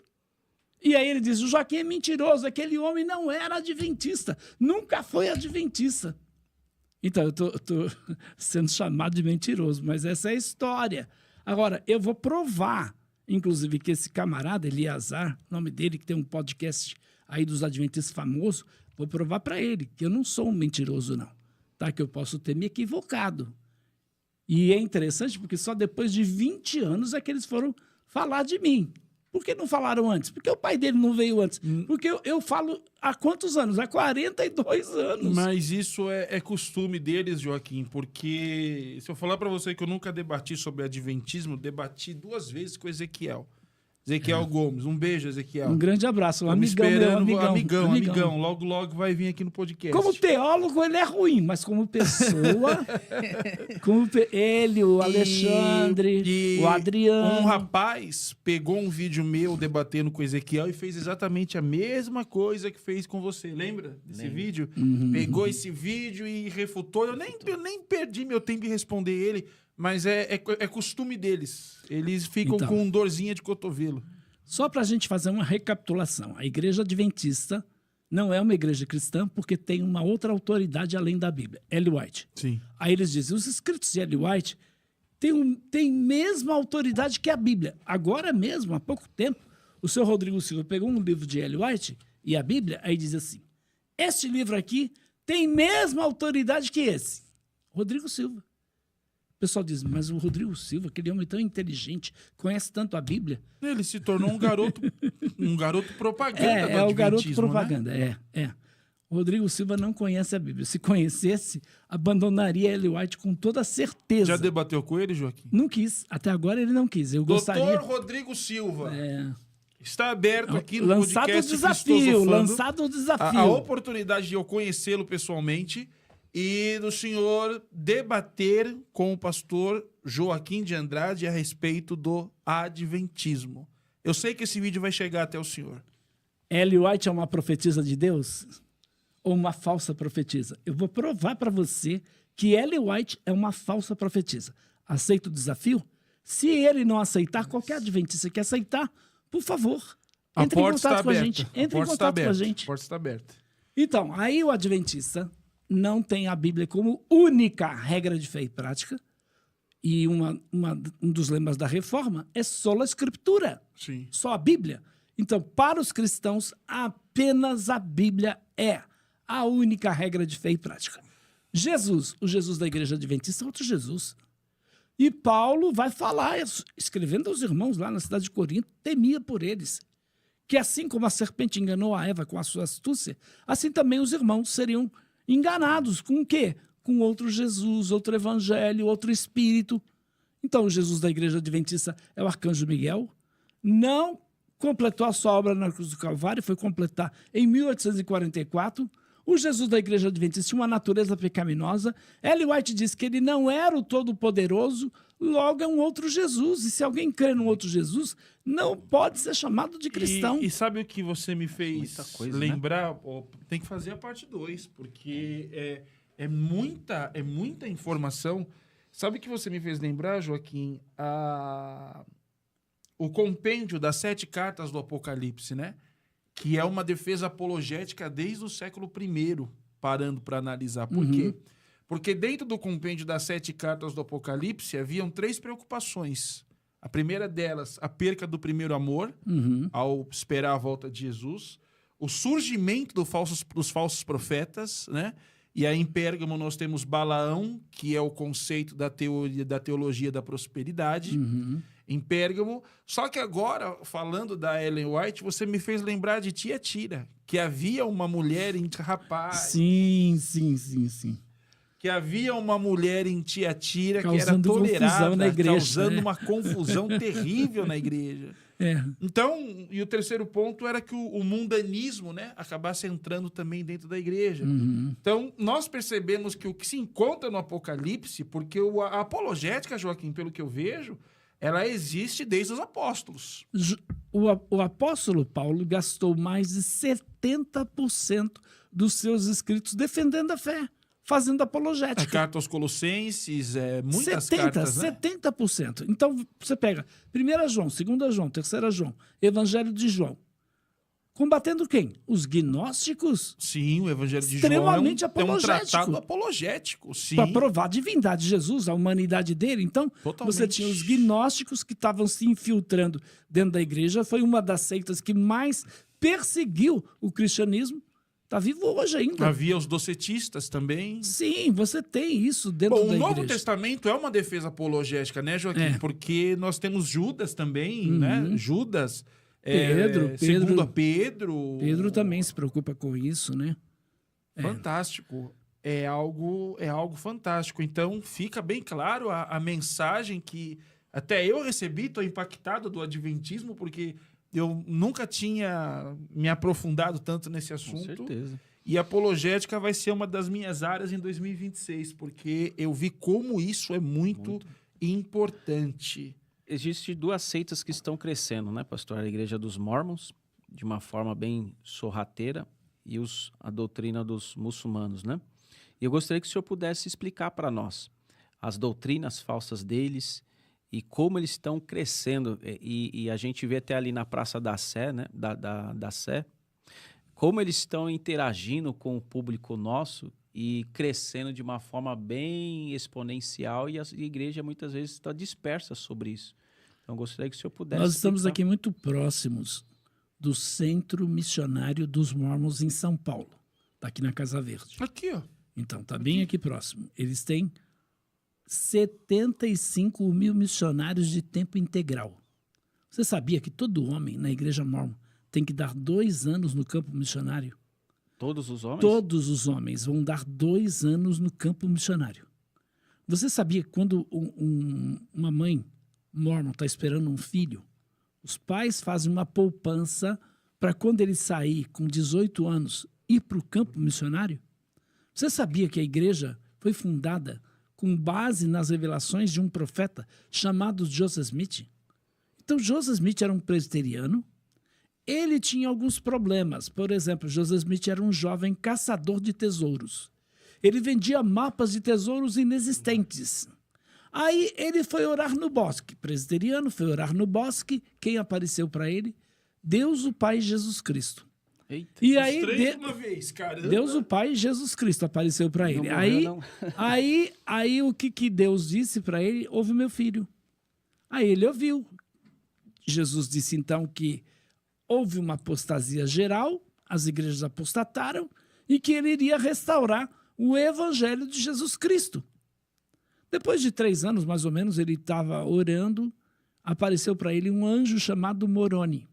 E aí ele disse, o Joaquim é mentiroso, aquele homem não era adventista, nunca foi adventista. Então, eu estou sendo chamado de mentiroso, mas essa é a história. Agora, eu vou provar, inclusive, que esse camarada, Eliazar, nome dele, que tem um podcast aí dos adventistas famoso, vou provar para ele que eu não sou um mentiroso, não. Tá? Que eu posso ter me equivocado. E é interessante porque só depois de 20 anos é que eles foram falar de mim. Por que não falaram antes? Porque o pai dele não veio antes. Porque eu falo há quantos anos? Há 42 anos. Mas isso é costume deles, Joaquim, porque se eu falar para você que eu nunca debati sobre adventismo, debati 2 vezes com Ezequiel. Ezequiel Gomes. Um beijo, Ezequiel. Um grande abraço. Um Tô me amigão, esperando, meu amigão. Logo vai vir aqui no podcast. Como teólogo, ele é ruim, mas como pessoa... ele, o Alexandre, o Adriano... Um rapaz pegou um vídeo meu debatendo com Ezequiel e fez exatamente a mesma coisa que fez com você. Lembra desse vídeo? Pegou esse vídeo e refutou. Eu nem perdi meu tempo em responder ele, mas é costume deles. Eles ficam Então, com dorzinha de cotovelo. Só para a gente fazer uma recapitulação. A igreja adventista não é uma igreja cristã porque tem uma outra autoridade além da Bíblia. Ellen White. Sim. Aí eles dizem, os escritos de Ellen White têm mesma autoridade que a Bíblia. Agora mesmo, há pouco tempo, o senhor Rodrigo Silva pegou um livro de Ellen White e a Bíblia, aí diz assim, este livro aqui tem mesma autoridade que esse. Rodrigo Silva. O pessoal diz, mas o Rodrigo Silva, aquele homem tão inteligente, conhece tanto a Bíblia. Ele se tornou um garoto propaganda do É o garoto adventismo, propaganda, né? O Rodrigo Silva não conhece a Bíblia. Se conhecesse, abandonaria Ellen White com toda certeza. Já debateu com ele, Joaquim? Não quis. Até agora ele não quis. Eu gostaria... Doutor Rodrigo Silva. Está aberto aqui no lançado podcast o desafio, Cristosofando. lançado o desafio. A oportunidade de eu conhecê-lo pessoalmente e do senhor debater com o pastor Joaquim de Andrade a respeito do adventismo. Eu sei que esse vídeo vai chegar até o senhor. Ellen White é uma profetisa de Deus? Ou uma falsa profetisa? Eu vou provar para você que Ellen White é uma falsa profetisa. Aceita o desafio? Se ele não aceitar, qualquer adventista que aceitar, por favor, entre em contato com a gente. Entre em contato com a gente. A porta está aberta. Então, aí o adventista não tem a Bíblia como única regra de fé e prática. E um dos lemas da reforma é sola escritura. Sim. Só a Bíblia. Então, para os cristãos, apenas a Bíblia é a única regra de fé e prática. Jesus, o Jesus da igreja adventista, é outro Jesus. E Paulo vai falar, escrevendo aos irmãos lá na cidade de Corinto, temia por eles. Que assim como a serpente enganou a Eva com a sua astúcia, assim também os irmãos seriam enganados com o quê? Com outro Jesus, outro evangelho, outro espírito. Então, o Jesus da igreja adventista é o arcanjo Miguel. Não completou a sua obra na cruz do Calvário, foi completar em 1844. O Jesus da Igreja Adventista tinha uma natureza pecaminosa. Ellen White diz que ele não era o Todo-Poderoso, logo é um outro Jesus. E se alguém crê num outro Jesus, não pode ser chamado de cristão. E sabe o que você me fez Muita coisa, lembrar? Tem que fazer a parte 2, porque é muita informação. Sabe o que você me fez lembrar, Joaquim? O compêndio das 7 cartas do Apocalipse, né? Que é uma defesa apologética desde o século I, parando para analisar. Por quê? Porque dentro do compêndio das 7 cartas do Apocalipse haviam 3 preocupações. A primeira delas, a perca do primeiro amor, ao esperar a volta de Jesus. O surgimento dos falsos profetas, né? E aí em Pérgamo nós temos Balaão, que é o conceito da teologia da prosperidade. Em Pérgamo. Só que agora, falando da Ellen White, você me fez lembrar de Tiatira, que havia uma mulher em Sim. Que havia uma mulher em Tiatira que era Causando confusão tolerada, na igreja, causando né? uma confusão terrível na igreja. Então, e o terceiro ponto era que o mundanismo, né, acabasse entrando também dentro da igreja. Então, nós percebemos que o que se encontra no Apocalipse, porque a apologética, Joaquim, pelo que eu vejo, ela existe desde os apóstolos. O apóstolo Paulo gastou mais de 70% dos seus escritos defendendo a fé, fazendo A apologética. carta aos Colossenses, muitas cartas, né? 70%. Então, você pega 1 João, 2 João, 3 João, Evangelho de João. Combatendo quem? Os gnósticos? Sim, o Evangelho de Extremamente João é um tratado apologético. Sim. Para provar a divindade de Jesus, a humanidade dele. Então, Totalmente. você tinha os gnósticos que estavam se infiltrando dentro da igreja. Foi uma das seitas que mais perseguiu o cristianismo. Está vivo hoje ainda. Havia os docetistas também. Sim, você tem isso dentro Bom, da o igreja. Novo Testamento é uma defesa apologética, né, Joaquim? Porque nós temos Judas também, né? Judas, segundo a Pedro. Pedro também se preocupa com isso, né? Fantástico. É algo fantástico. Então, fica bem claro a mensagem que até eu recebi, estou impactado do adventismo, porque eu nunca tinha me aprofundado tanto nesse assunto. Com certeza. E a apologética vai ser uma das minhas áreas em 2026, porque eu vi como isso é muito importante. Existem 2 seitas que estão crescendo, né, pastor? A Igreja dos Mormons, de uma forma bem sorrateira, e a doutrina dos muçulmanos, né? E eu gostaria que o senhor pudesse explicar para nós as doutrinas falsas deles e como eles estão crescendo. E a gente vê até ali na Praça da Sé, né, da Sé, como eles estão interagindo com o público nosso e crescendo de uma forma bem exponencial, e a igreja muitas vezes está dispersa sobre isso. Então, eu gostaria que o senhor pudesse Nós estamos explicar. aqui muito próximos do Centro Missionário dos Mormons em São Paulo, tá aqui na Casa Verde. Aqui, ó. Então, tá bem aqui próximo. Eles têm 75 mil missionários de tempo integral. Você sabia que todo homem na igreja mormon tem que dar 2 anos no campo missionário? Todos os homens? Todos os homens vão dar 2 anos no campo missionário. Você sabia que quando uma mãe mormon está esperando um filho, os pais fazem uma poupança para quando ele sair com 18 anos ir para o campo missionário? Você sabia que a igreja foi fundada com base nas revelações de um profeta chamado Joseph Smith? Então, Joseph Smith era um presbiteriano. Ele tinha alguns problemas. Por exemplo, Joseph Smith era um jovem caçador de tesouros. Ele vendia mapas de tesouros inexistentes. Aí ele foi orar no bosque. Presbiteriano foi orar no bosque. Quem apareceu para ele? Deus, o Pai, Jesus Cristo. Eita. E aí, Os 3 de uma vez, caramba. Deus, o Pai, Jesus Cristo apareceu para ele. morreu, Aí, não. aí o que Deus disse para ele? Ouve, meu filho. Aí ele ouviu. Jesus disse então que houve uma apostasia geral, as igrejas apostataram, e que ele iria restaurar o evangelho de Jesus Cristo. Depois de 3 anos, mais ou menos, ele estava orando, apareceu para ele um anjo chamado Moroni.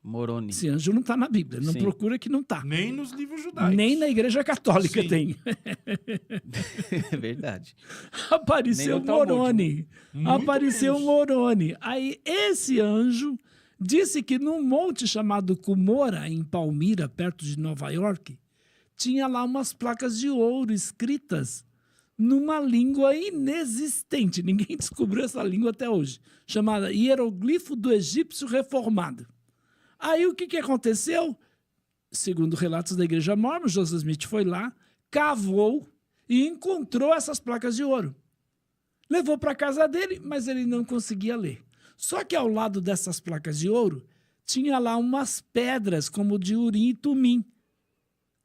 Moroni. Esse anjo não está na Bíblia, não Sim. procura que não está. Nem nos livros judaicos. Nem na igreja católica Sim. tem. É verdade. Apareceu Nem no Talmud, Moroni. Muito Apareceu menos. Moroni. Aí esse anjo disse que num monte chamado Cumorah, em Palmira, perto de Nova York, tinha lá umas placas de ouro escritas numa língua inexistente. Ninguém descobriu essa língua até hoje, chamada Hieroglifo do Egípcio Reformado. Aí o que aconteceu? Segundo relatos da Igreja Mórmon, Joseph Smith foi lá, cavou e encontrou essas placas de ouro. Levou para a casa dele, mas ele não conseguia ler. Só que ao lado dessas placas de ouro, tinha lá umas pedras, como de Urim e Tumim.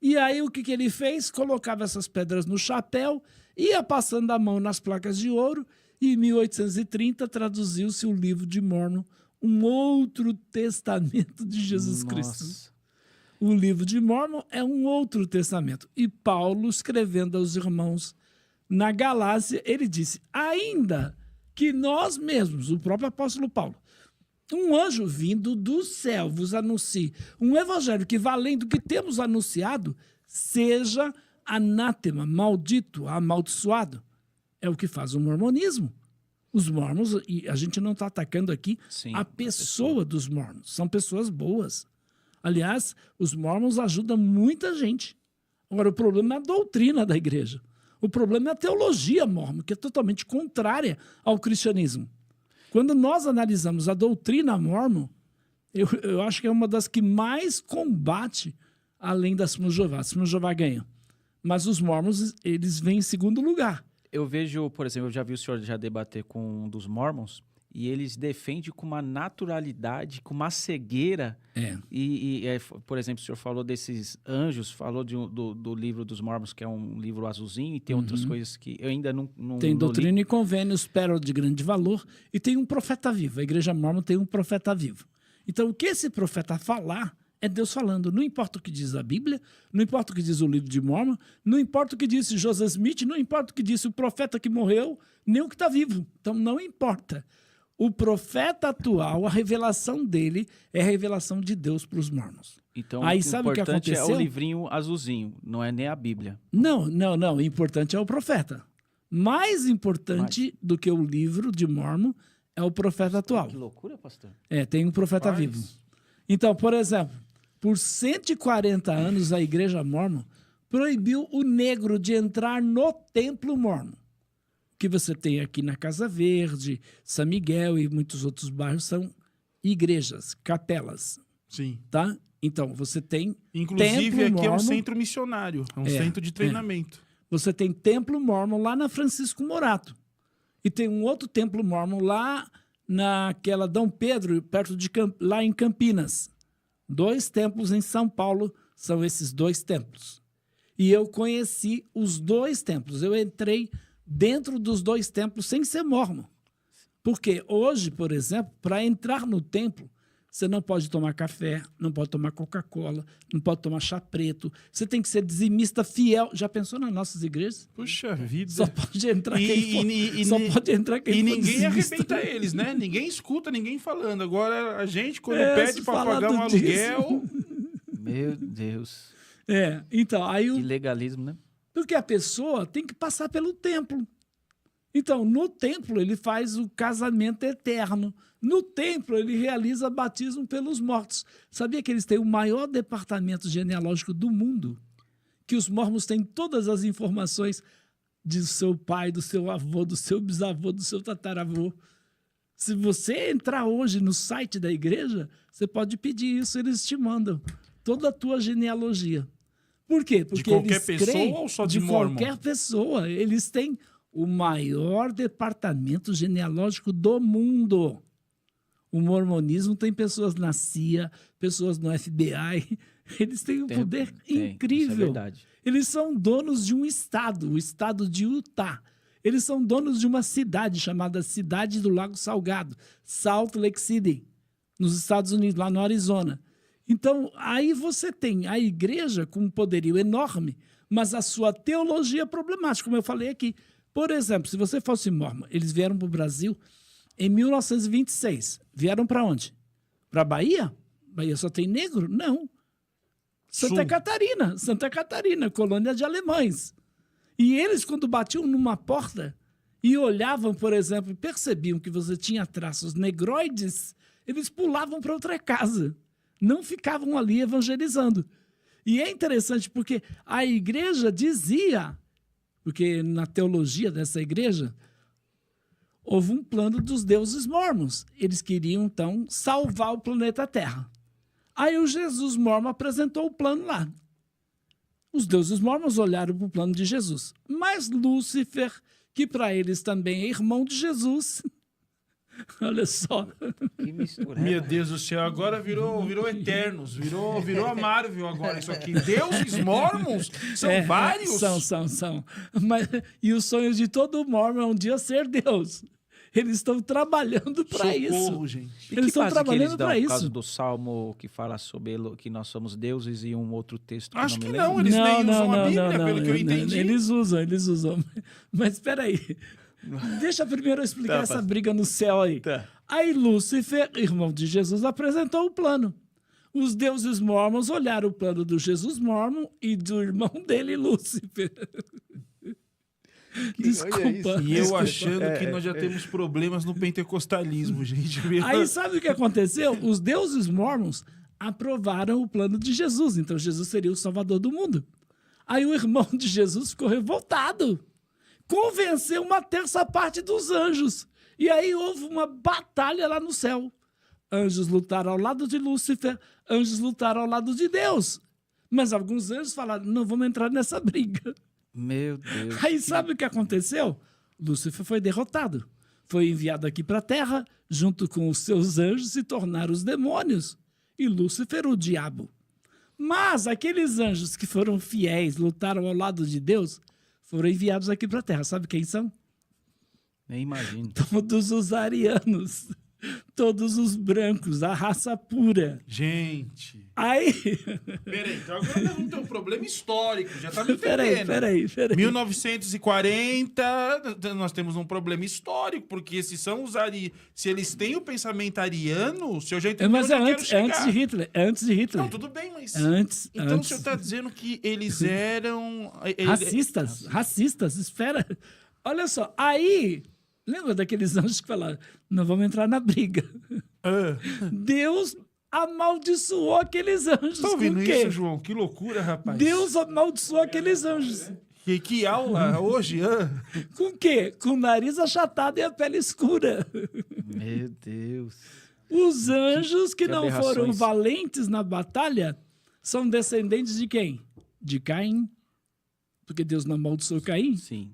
E aí o que ele fez? Colocava essas pedras no chapéu, ia passando a mão nas placas de ouro, e em 1830 traduziu-se o Livro de Mórmon, um outro testamento de Jesus Cristo. O Livro de Mórmon é um outro testamento. E Paulo, escrevendo aos irmãos na Galácia, ele disse, ainda que nós mesmos, o próprio apóstolo Paulo, um anjo vindo do céu vos anuncie um evangelho que vá além do que temos anunciado, seja anátema, maldito, amaldiçoado. É o que faz o mormonismo. Os mormons, e a gente não está atacando aqui a pessoa dos mormons, são pessoas boas. Aliás, os mormons ajudam muita gente. Agora, o problema é a doutrina da igreja. O problema é a teologia mórmon, que é totalmente contrária ao cristianismo. Quando nós analisamos a doutrina mórmon, eu acho que é uma das que mais combate além da Testemunha de Jeová. A Testemunha de Jeová ganha. Mas os mormons, eles vêm em segundo lugar. Eu vejo, por exemplo, eu já vi o senhor já debater com um dos mormons, e eles defendem com uma naturalidade, com uma cegueira. Por exemplo, o senhor falou desses anjos, falou do livro dos mormons, que é um livro azulzinho, e tem outras coisas que eu ainda não tem Doutrina li. e Convênios, Pérola de Grande Valor, e tem um profeta vivo. A Igreja Mórmon tem um profeta vivo. Então, o que esse profeta falar é Deus falando. Não importa o que diz a Bíblia, não importa o que diz o livro de Mórmon, não importa o que disse Joseph Smith, não importa o que disse o profeta que morreu, nem o que está vivo. Então, não importa. O profeta atual, a revelação dele é a revelação de Deus para os mormons. Então, aí, o sabe importante o que aconteceu? é o livrinho azulzinho, não é nem a Bíblia. Não. O importante é o profeta. Mais importante do que o livro de Mórmon é o profeta atual. Que loucura, pastor. Tem um profeta vivo. Então, por exemplo, por 140 anos a Igreja Mórmon proibiu o negro de entrar no templo mórmon. Que você tem aqui na Casa Verde, São Miguel e muitos outros bairros são igrejas, capelas. Sim. Tá? Então, você tem inclusive templo aqui mórmon, é um centro missionário, é um centro de treinamento. Você tem templo mórmon lá na Francisco Morato. E tem um outro templo mórmon lá naquela Dom Pedro, perto de lá em Campinas. 2 templos em São Paulo são esses 2 templos. E eu conheci os 2 templos. Eu entrei dentro dos 2 templos sem ser mórmon. Porque hoje, por exemplo, para entrar no templo, você não pode tomar café, não pode tomar Coca-Cola, não pode tomar chá preto. Você tem que ser dizimista fiel. Já pensou nas nossas igrejas? Puxa vida. Só pode entrar quem for. Só pode entrar quem for. E ninguém dizimista. arrebenta eles, né? Ninguém escuta ninguém falando. Agora, a gente, quando É, pede para pagar um aluguel... Meu Deus. Então, aí Que legalismo, né? Porque a pessoa tem que passar pelo templo. Então, no templo, ele faz o casamento eterno. No templo, ele realiza batismo pelos mortos. Sabia que eles têm o maior departamento genealógico do mundo? Que os mormons têm todas as informações do seu pai, do seu avô, do seu bisavô, do seu tataravô. Se você entrar hoje no site da igreja, você pode pedir isso, eles te mandam toda a tua genealogia. Por quê? Porque de qualquer eles pessoa creem, ou só de Mórmon? qualquer pessoa. Eles têm o maior departamento genealógico do mundo. O mormonismo tem pessoas na CIA, pessoas no FBI. Eles têm um poder incrível. Isso é verdade. Eles são donos de um estado, o estado de Utah. Eles são donos de uma cidade chamada Cidade do Lago Salgado, Salt Lake City, nos Estados Unidos, lá no Arizona. Então, aí você tem a igreja com um poderio enorme, mas a sua teologia é problemática, como eu falei aqui. Por exemplo, se você fosse mórmon, eles vieram para o Brasil em 1926. Vieram para onde? Para Bahia? Bahia só tem negro? Não. Santa Catarina, colônia de alemães. E eles, quando batiam numa porta e olhavam, por exemplo, e percebiam que você tinha traços negroides, eles pulavam para outra casa. Não ficavam ali evangelizando. E é interessante porque a igreja dizia, porque na teologia dessa igreja, houve um plano dos deuses mormons. Eles queriam, então, salvar o planeta Terra. Aí o Jesus mormon apresentou o plano lá. Os deuses mormons olharam para o plano de Jesus. Mas Lúcifer, que para eles também é irmão de Jesus, olha só. Que mistura. Meu Deus do céu, agora virou Eternos, virou a Marvel agora isso aqui. Deuses mormons? São vários? São. E os sonhos de todo mormon é um dia ser Deus. Eles estão trabalhando para isso. Socorro, gente. Eles estão trabalhando para Por isso. causa do Salmo que fala sobre que nós somos deuses e um outro texto que Acho não que me não, lembro. eles nem usam a Bíblia, pelo que eu entendi. Eles usam. Mas espera aí. Deixa primeiro eu explicar essa briga no céu aí. Tá. Aí Lúcifer, irmão de Jesus, apresentou o plano. Os deuses mormons olharam o plano do Jesus mormon e do irmão dele, Lúcifer. Desculpa. E eu achando que nós já temos problemas no pentecostalismo, gente. Aí sabe o que aconteceu? Os deuses mormons aprovaram o plano de Jesus. Então Jesus seria o salvador do mundo. Aí o irmão de Jesus ficou revoltado. Convenceu uma terça parte dos anjos. E aí houve uma batalha lá no céu. Anjos lutaram ao lado de Lúcifer, anjos lutaram ao lado de Deus. Mas alguns anjos falaram, não vamos entrar nessa briga. Meu Deus. Aí sabe o que aconteceu? Lúcifer foi derrotado. Foi enviado aqui para a Terra, junto com os seus anjos, se tornaram os demônios. E Lúcifer, o diabo. Mas aqueles anjos que foram fiéis, lutaram ao lado de Deus, foram enviados aqui para a Terra. Sabe quem são? Nem imagino. Todos os arianos. Todos os brancos, a raça pura. Gente. Aí... Peraí, então agora nós vamos ter um problema histórico. Já tá me entendendo. Peraí. 1940, nós temos um problema histórico, porque se são os se eles têm o pensamento ariano, o senhor já entendeu Mas onde eu quero chegar. antes de Hitler. Não, tudo bem, mas... Antes. Então o senhor está dizendo que eles eram... Racistas, espera. Olha só, aí... Lembra daqueles anjos que falaram, não vamos entrar na briga. Deus amaldiçoou aqueles anjos. Tá ouvindo com quê? isso, João? Que loucura, rapaz. Deus amaldiçoou aqueles anjos. Que aula hoje? Com o quê? Com o nariz achatado e a pele escura. Meu Deus. Os anjos que não aberrações. foram valentes na batalha são descendentes de quem? De Caim. Porque Deus não amaldiçoou Caim. Sim.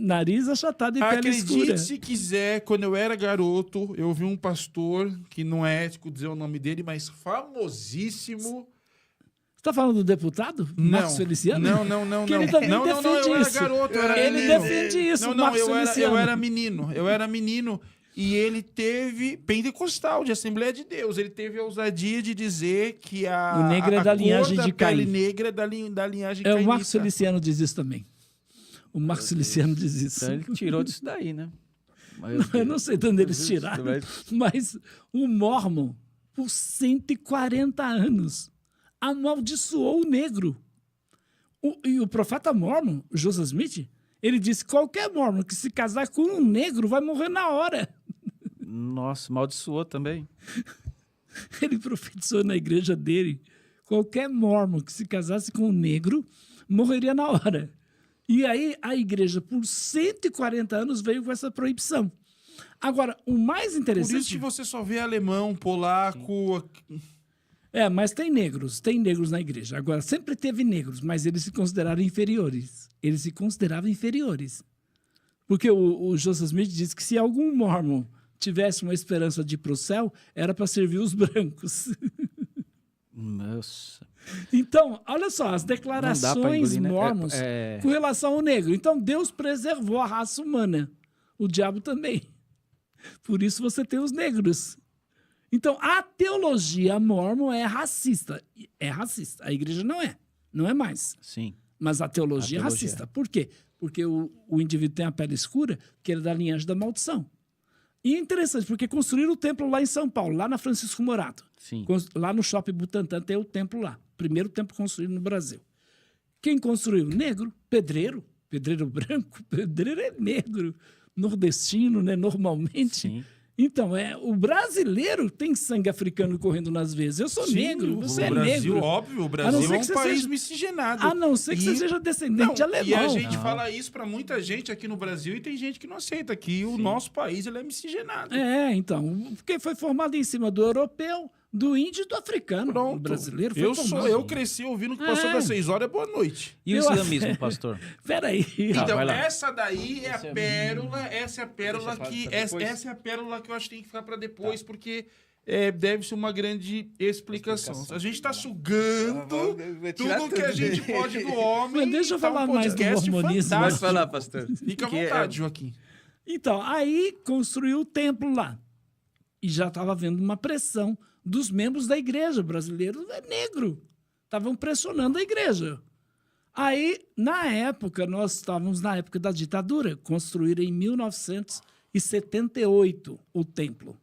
Nariz achatado e pele escura. Acredite se quiser, quando eu era garoto, eu vi um pastor, que não é ético dizer o nome dele, mas famosíssimo. Você está falando do deputado? Marcos Feliciano? Não. Que ele também não, defende eu era isso. garoto, eu era Ele menino. defende isso, Não, Marcos eu Feliciano. era menino. E ele teve, pentecostal, de Assembleia de Deus, ele teve a ousadia de dizer que O negro é da linhagem de Caim. pele negra é da linhagem O cainita. Marcos Feliciano diz isso também. O Marcos Feliciano diz isso. Então ele tirou disso daí, né? Eu não sei de onde eles tiraram, mas o Mormon, por 140 anos, amaldiçoou o negro. E o profeta Mormon, Joseph Smith, ele disse que qualquer Mormon que se casar com um negro vai morrer na hora. Nossa, amaldiçoou também. Ele profetizou na igreja dele, qualquer Mormon que se casasse com um negro morreria na hora. E aí a igreja, por 140 anos, veio com essa proibição. Agora, o mais interessante... Por isso que você só vê alemão, polaco... mas tem negros na igreja. Agora, sempre teve negros, mas eles se consideraram inferiores. Eles se consideravam inferiores. Porque o Joseph Smith diz que se algum mormon tivesse uma esperança de ir para o céu, era para servir os brancos. Nossa. Então, olha só, as declarações engolir, né? mormons com relação ao negro. Então, Deus preservou a raça humana. O diabo também. Por isso você tem os negros. Então, a teologia mormon é racista. É racista. A igreja não é. Não é mais. Sim. Mas a teologia é racista. Por quê? Porque o indivíduo tem a pele escura, que ele é da linhagem da maldição. E é interessante, porque construíram o templo lá em São Paulo, lá na Francisco Morato. Sim. Lá no Shopping Butantã tem o templo lá. Primeiro templo construído no Brasil. Quem construiu? Negro, pedreiro. Pedreiro branco, pedreiro é negro. Nordestino, né? Normalmente. Sim. Então, o brasileiro tem sangue africano correndo nas veias. Eu sou Sim, negro, você é o Brasil, negro. óbvio, o A Brasil não ser é um que você país seja- miscigenado. A não ser que você seja descendente de alemão. E a gente Não. fala isso pra muita gente aqui no Brasil e tem gente que não aceita que o nosso país ele é miscigenado. Então, porque foi formado em cima do europeu, do índio e do africano. Pronto. O brasileiro foi formado. Eu cresci ouvindo que passou das 6 horas, é boa noite. E o Eu- islamismo, pastor? Peraí. Tá, Então, vai lá. essa daí é a pérola, essa é a pérola Deixa que pra depois. essa é a pérola que eu acho que tem que ficar para depois, porque deve ser uma grande explicação. A gente está sugando tudo que a gente pode do homem. Mas deixa eu tá falar mais do podcast mormonismo. Pode fantástico. falar, pastor. Fica à Que vontade, Joaquim. Então, aí construiu o templo lá. E já estava havendo uma pressão dos membros da igreja. O brasileiro é negro. Estavam pressionando a igreja. Aí, na época, nós estávamos na época da ditadura, construíram em 1978 o templo.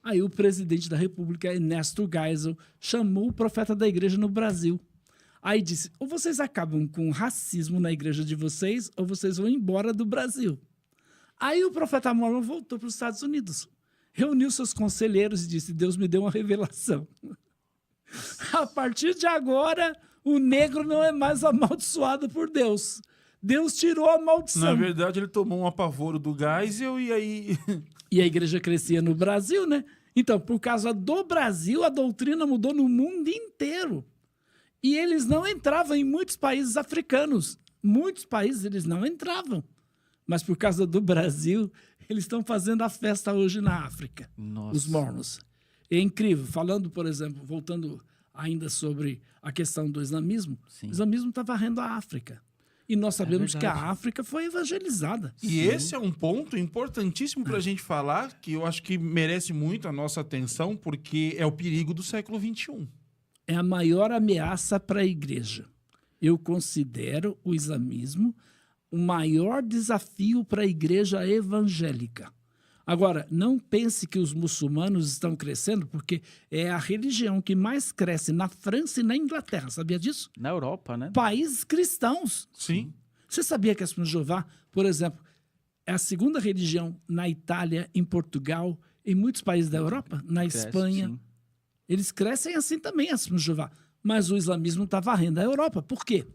Aí o presidente da República, Ernesto Geisel, chamou o profeta da igreja no Brasil. Aí disse, ou vocês acabam com o racismo na igreja de vocês, ou vocês vão embora do Brasil. Aí o profeta Mormon voltou para os Estados Unidos, reuniu seus conselheiros e disse, Deus me deu uma revelação. A partir de agora, o negro não é mais amaldiçoado por Deus. Deus tirou a maldição. Na verdade, ele tomou um apavoro do Geisel e aí... E a igreja crescia no Brasil, né? Então, por causa do Brasil, a doutrina mudou no mundo inteiro. E eles não entravam em muitos países africanos. Muitos países eles não entravam. Mas por causa do Brasil, eles estão fazendo a festa hoje na África. Nossa. Os mormons. É incrível. Falando, por exemplo, voltando ainda sobre a questão do islamismo, Sim. o islamismo está varrendo a África. E nós sabemos que a verdade. África foi evangelizada. E esse é um ponto importantíssimo para a gente falar, que eu acho que merece muito a nossa atenção, porque é o perigo do século XXI. É a maior ameaça para a igreja. Eu considero o islamismo o maior desafio para a igreja evangélica. Agora, não pense que os muçulmanos estão crescendo, porque é a religião que mais cresce na França e na Inglaterra. Sabia disso? Na Europa, né? Países cristãos. Sim. Você sabia que a Testemunha de Jeová, por exemplo, é a segunda religião na Itália, em Portugal, em muitos países da Europa, na Cresce, Espanha. sim. Eles crescem assim também, a Testemunha de Jeová. Mas o islamismo está varrendo a Europa. Por quê?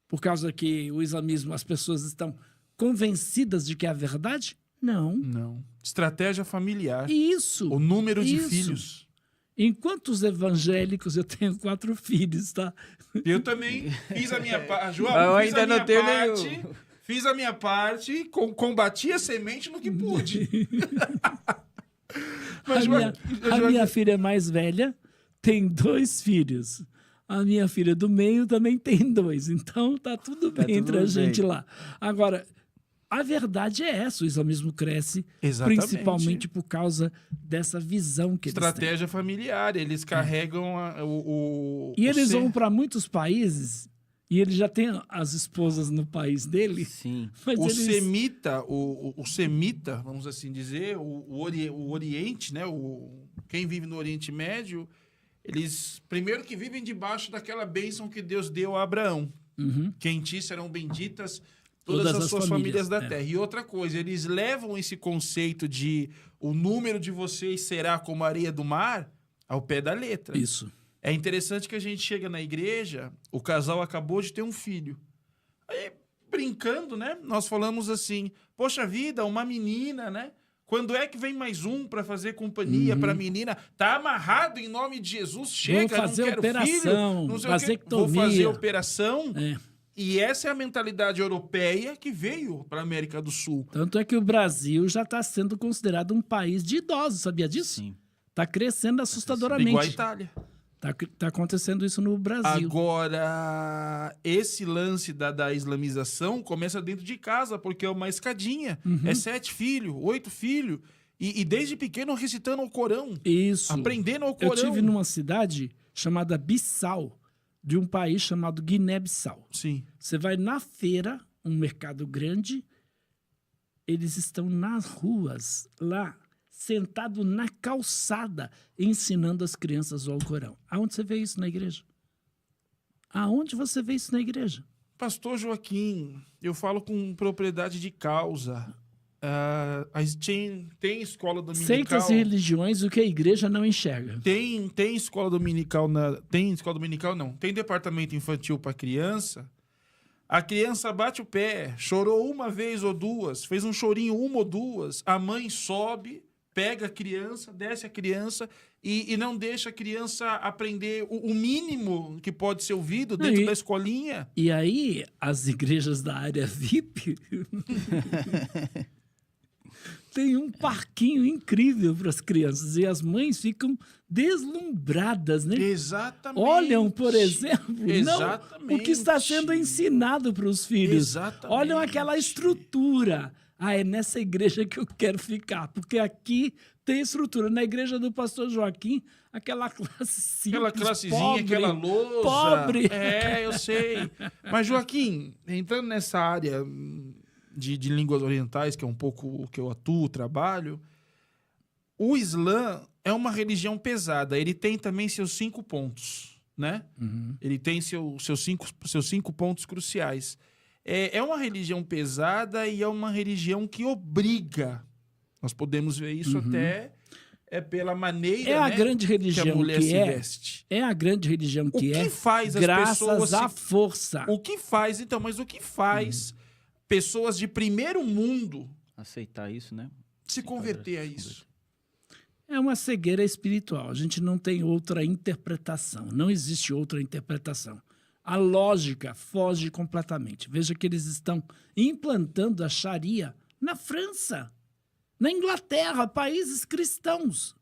Por causa que o islamismo, as pessoas estão convencidas de que é a verdade? Não. Não. Estratégia familiar. Isso. O número de Isso. filhos. Enquanto os evangélicos, eu tenho 4 filhos, tá? Eu também fiz a minha parte. João, Eu fiz ainda a não minha tenho parte. nenhum. Fiz a minha parte, combati a semente no que pude. Mas, A minha filha mais velha tem 2 filhos. A minha filha do meio também tem 2. Então, tá tudo bem tudo entre a bem. gente lá. Agora, a verdade é essa. O islamismo cresce Exatamente. principalmente por causa dessa visão que eles têm. Estratégia familiar. Eles carregam E eles ser- vão para muitos países e eles já têm as esposas no país dele. Sim. Mas O eles... semita, o semita, vamos assim dizer, o Oriente, né? Quem vive no Oriente Médio, eles primeiro que vivem debaixo daquela bênção que Deus deu a Abraão. Uhum. Que em ti serão benditas todas as suas famílias da terra. E outra coisa, eles levam esse conceito de o número de vocês será como a areia do mar ao pé da letra. Isso. É interessante que a gente chega na igreja, o casal acabou de ter um filho. Aí, brincando, né? Nós falamos assim, poxa vida, uma menina, né? Quando é que vem mais um para fazer companhia para a menina? Tá amarrado em nome de Jesus, chega, fazer não quero operação, filho, não sei o quê. vasectomia. Vou fazer operação. É. E essa é a mentalidade europeia que veio para a América do Sul. Tanto é que o Brasil já está sendo considerado um país de idosos, sabia disso? Sim. Está crescendo assustadoramente. Igual a Itália. Tá acontecendo isso no Brasil. Agora, esse lance da islamização começa dentro de casa, porque é uma escadinha. É 7 filhos, 8 filhos. E desde pequeno recitando o Corão. Isso. Aprendendo o Eu Corão. tive numa cidade chamada Bissau, de um país chamado Guiné-Bissau. Sim. Você vai na feira, um mercado grande, eles estão nas ruas, lá, sentado na calçada, ensinando as crianças o Alcorão. Aonde você vê isso na igreja? Aonde você vê isso na igreja? Pastor Joaquim, eu falo com propriedade de causa. Tem escola dominical. Seitas e religiões, o que a igreja não enxerga. Tem escola dominical tem escola dominical não. Tem departamento infantil para criança. A criança bate o pé, chorou uma vez ou duas, fez um chorinho uma ou duas, a mãe sobe, pega a criança, desce a criança e não deixa a criança aprender o mínimo que pode ser ouvido dentro da escolinha. E aí, as igrejas da área VIP tem um parquinho incrível para as crianças e as mães ficam deslumbradas, né? Exatamente. Olham, por exemplo, Exatamente. o que está sendo ensinado para os filhos. Exatamente. Olham aquela estrutura. É nessa igreja que eu quero ficar, porque aqui tem estrutura. Na igreja do pastor Joaquim, aquela classe simples, aquela classezinha, pobre, aquela lousa. pobre. Eu sei. Mas, Joaquim, entrando nessa área de línguas orientais, que é um pouco o que eu atuo, trabalho, o Islã é uma religião pesada. Ele tem também seus 5 pontos, né? Uhum. Ele tem seus cinco pontos cruciais. É uma religião pesada e é uma religião que obriga. Nós podemos ver isso até pela maneira a grande religião que a mulher se é. veste. É a grande religião que O que faz as graças pessoas à força. O que faz, então, mas o que faz pessoas de primeiro mundo Aceitar isso, né? se converter a isso? É uma cegueira espiritual. A gente não tem outra interpretação. Não existe outra interpretação. A lógica foge completamente. Veja que eles estão implantando a Sharia na França, na Inglaterra, países cristãos.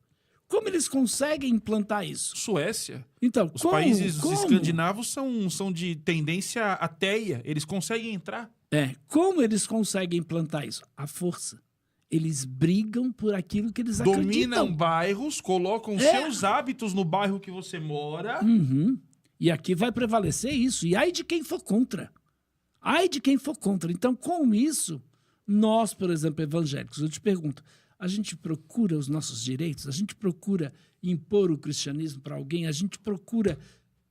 Como eles conseguem implantar isso? Suécia. Então, Os países escandinavos são de tendência ateia. Eles conseguem entrar. Como eles conseguem implantar isso? A força. Eles brigam por aquilo que eles acreditam. Dominam bairros, colocam seus hábitos no bairro que você mora. Uhum. E aqui vai prevalecer isso. E ai de quem for contra. Ai de quem for contra. Então, com isso, nós, por exemplo, evangélicos, eu te pergunto, a gente procura os nossos direitos? A gente procura impor o cristianismo para alguém? A gente procura...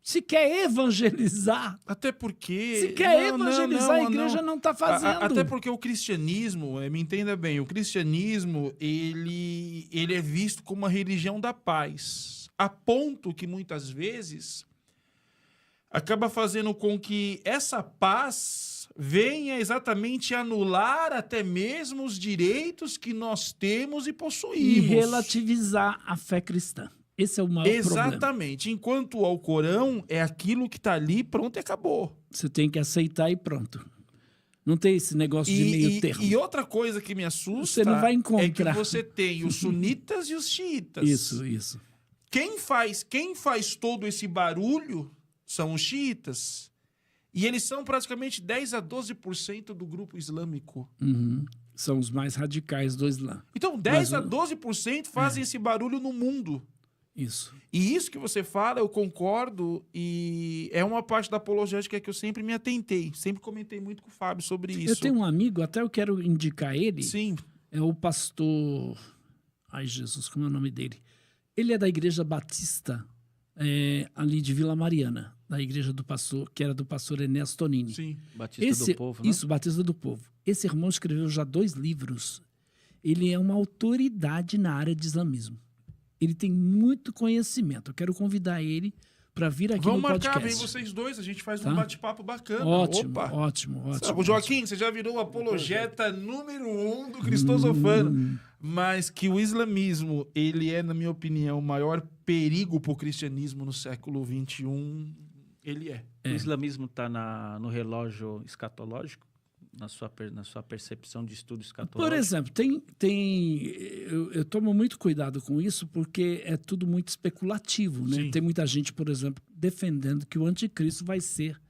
Se quer evangelizar... Até porque... Se quer evangelizar, a igreja não está fazendo. Até porque o cristianismo, me entenda bem, o cristianismo, ele é visto como uma religião da paz. A ponto que, muitas vezes, acaba fazendo com que essa paz venha exatamente anular até mesmo os direitos que nós temos e possuímos. E relativizar a fé cristã. Esse é o maior problema. Exatamente. Enquanto o Alcorão é aquilo que está ali, pronto e acabou. Você tem que aceitar e pronto. Não tem esse negócio de meio termo. E outra coisa que me assusta você não vai encontrar. é que você tem os sunitas e os xiitas. Isso. Quem faz todo esse barulho são os xiitas. E eles são praticamente 10 a 12% do grupo islâmico. Uhum. São os mais radicais do Islã. Então, 10 a 12% fazem esse barulho no mundo. Isso. E isso que você fala, eu concordo, e é uma parte da apologética que eu sempre me atentei. Sempre comentei muito com o Fábio sobre isso. Eu tenho um amigo, até eu quero indicar ele. Sim. É o pastor... Ai, Jesus, como é o nome dele? Ele é da Igreja Batista, ali de Vila Mariana, da igreja do pastor, que era do pastor Enéas Tonini. Sim. Batista do Povo, né? Isso, Batista do Povo. Esse irmão escreveu já 2 livros. Ele é uma autoridade na área de islamismo. Ele tem muito conhecimento. Eu quero convidar ele para vir aqui no podcast. Vamos marcar, vem vocês dois, a gente faz um bate-papo bacana. Ótimo, Opa. ótimo. Joaquim, você já virou o apologeta número 1 do cristosofano. Mas que o islamismo, ele é, na minha opinião, o maior perigo para o cristianismo no século XXI, ele é. O islamismo está no relógio escatológico? Na sua percepção de estudo escatológico? Por exemplo, eu tomo muito cuidado com isso porque é tudo muito especulativo, né? Sim. Tem muita gente, por exemplo, defendendo que o anticristo vai ser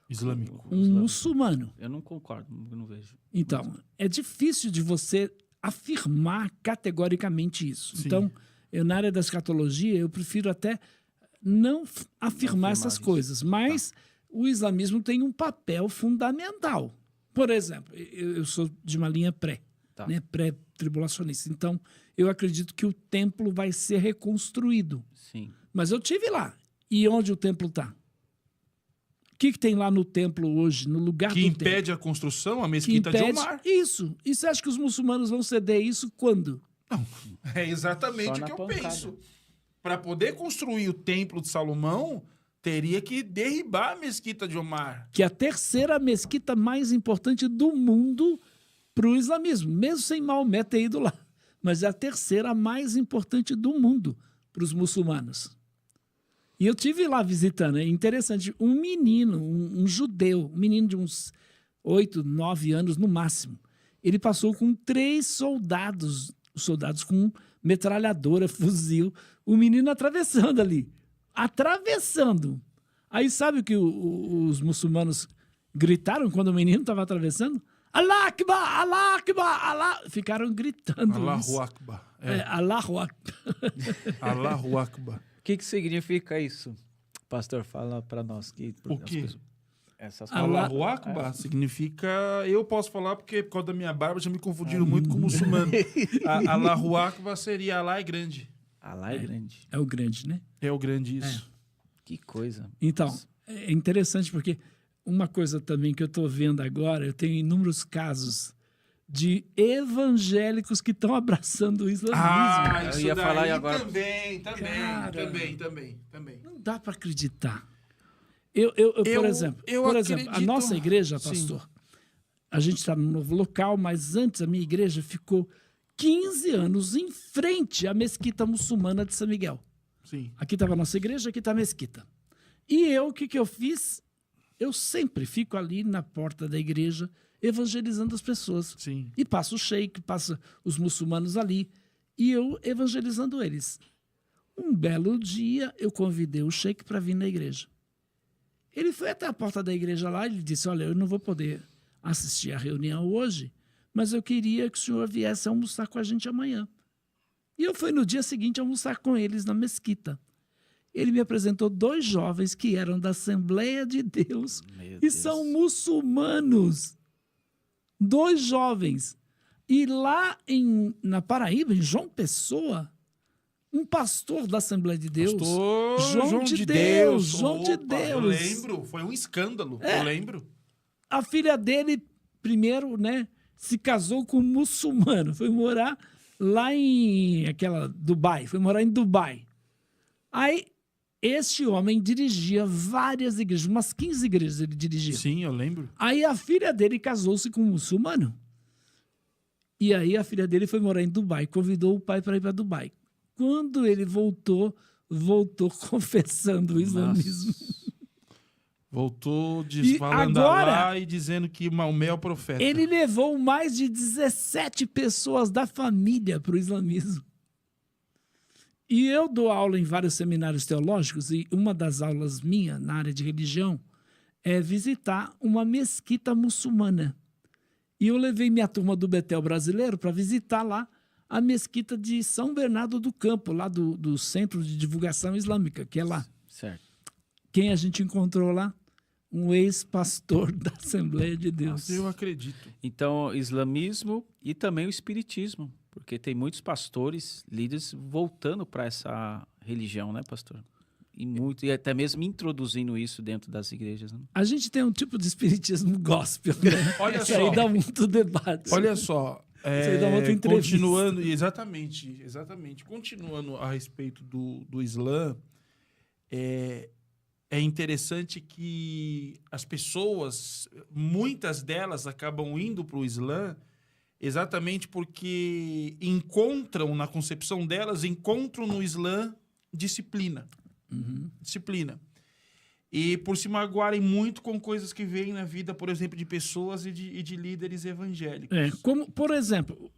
Islâmico. muçulmano. Eu não concordo, eu não vejo. Então, é difícil de você afirmar categoricamente isso. Sim. Então, na área da escatologia, eu prefiro até não afirmar essas isso. coisas, mas o islamismo tem um papel fundamental. Por exemplo, eu sou de uma linha né, pré-tribulacionista. Então, eu acredito que o templo vai ser reconstruído. Sim. Mas eu tive lá. E onde o templo está? que tem lá no templo hoje, no lugar Que do impede templo? a construção, a Que mesquita de impede Omar. isso. E você acha que os muçulmanos vão ceder isso quando? É exatamente Só o na que eu pancada. penso. Para poder construir o templo de Salomão, teria que derribar a mesquita de Omar. Que é a terceira mesquita mais importante do mundo para o islamismo, mesmo sem Maomé ter ido lá. Mas é a terceira mais importante do mundo para os muçulmanos. E eu tive lá visitando, é interessante, um menino, um judeu, um menino de uns 8, 9 anos no máximo. Ele passou com 3 soldados, os soldados com metralhadora, fuzil, o menino atravessando ali. Atravessando. Aí sabe o que os muçulmanos gritaram quando o menino estava atravessando? Allah Akbar, Allah Akbar, Allah... Ficaram gritando Allahu isso. Akbar. Allahu Akbar. Allahu Akbar. O que significa isso? Pastor, fala para nós. O quê? Essas Allah- palavras. Allahu Akbar significa... Eu posso falar porque por causa da minha barba já me confundiram muito com o muçulmano. Allahu Akbar seria Allah é grande. Allah é grande. É o grande, né? É o grande isso. Que coisa. Então, é interessante porque uma coisa também que eu estou vendo agora, eu tenho inúmeros casos de evangélicos que estão abraçando o islamismo. Eu isso ia daí falar e agora- também, Cara. também. Não dá para acreditar. Por exemplo, a nossa igreja, Sim. pastor, a gente está num novo local, mas antes a minha igreja ficou 15 anos em frente à mesquita muçulmana de São Miguel. Sim. Aqui estava a nossa igreja, aqui está a mesquita. E eu, o que eu fiz? Eu sempre fico ali na porta da igreja evangelizando as pessoas. Sim. E passa o sheik, passa os muçulmanos ali, e eu evangelizando eles. Um belo dia, eu convidei o sheik para vir na igreja. Ele foi até a porta da igreja lá e ele disse, olha, eu não vou poder assistir a reunião hoje, mas eu queria que o senhor viesse almoçar com a gente amanhã. E eu fui no dia seguinte almoçar com eles na mesquita. Ele me apresentou 2 jovens que eram da Assembleia de Deus Meu e são muçulmanos. 2 jovens. E lá na Paraíba, em João Pessoa, um pastor da Assembleia de Deus, Pastor João de Deus, João de Opa, Eu Deus. lembro, foi um escândalo, eu lembro. A filha dele, primeiro, né, se casou com um muçulmano, foi morar lá em Dubai, foi morar em Dubai. Aí, este homem dirigia várias igrejas, umas 15 igrejas ele dirigia. Sim, eu lembro. Aí a filha dele casou-se com um muçulmano. E aí a filha dele foi morar em Dubai, convidou o pai para ir para Dubai. Quando ele voltou confessando o islamismo. Voltou falando agora, lá e dizendo que Maomé é o profeta. Ele levou mais de 17 pessoas da família para o islamismo. E eu dou aula em vários seminários teológicos e uma das aulas minha na área de religião é visitar uma mesquita muçulmana. E eu levei minha turma do Betel brasileiro para visitar lá a mesquita de São Bernardo do Campo, lá do Centro de Divulgação Islâmica, que é lá. Certo. Quem a gente encontrou lá? Um ex-pastor da Assembleia de Deus. Eu acredito. Então, islamismo e também o espiritismo, porque tem muitos pastores, líderes voltando para essa religião, né, pastor? E até mesmo introduzindo isso dentro das igrejas. Né? A gente tem um tipo de espiritismo gospel, né? Olha Isso só. aí dá muito debate. Olha só. Isso aí dá outra entrevista. Continuando, exatamente. Continuando a respeito do Islã, é interessante que as pessoas, muitas delas acabam indo para o Islã exatamente porque encontram, na concepção delas, encontram no Islã disciplina. Disciplina. E por se magoarem muito com coisas que vêm na vida, por exemplo, de pessoas e de líderes evangélicos. Como, por exemplo,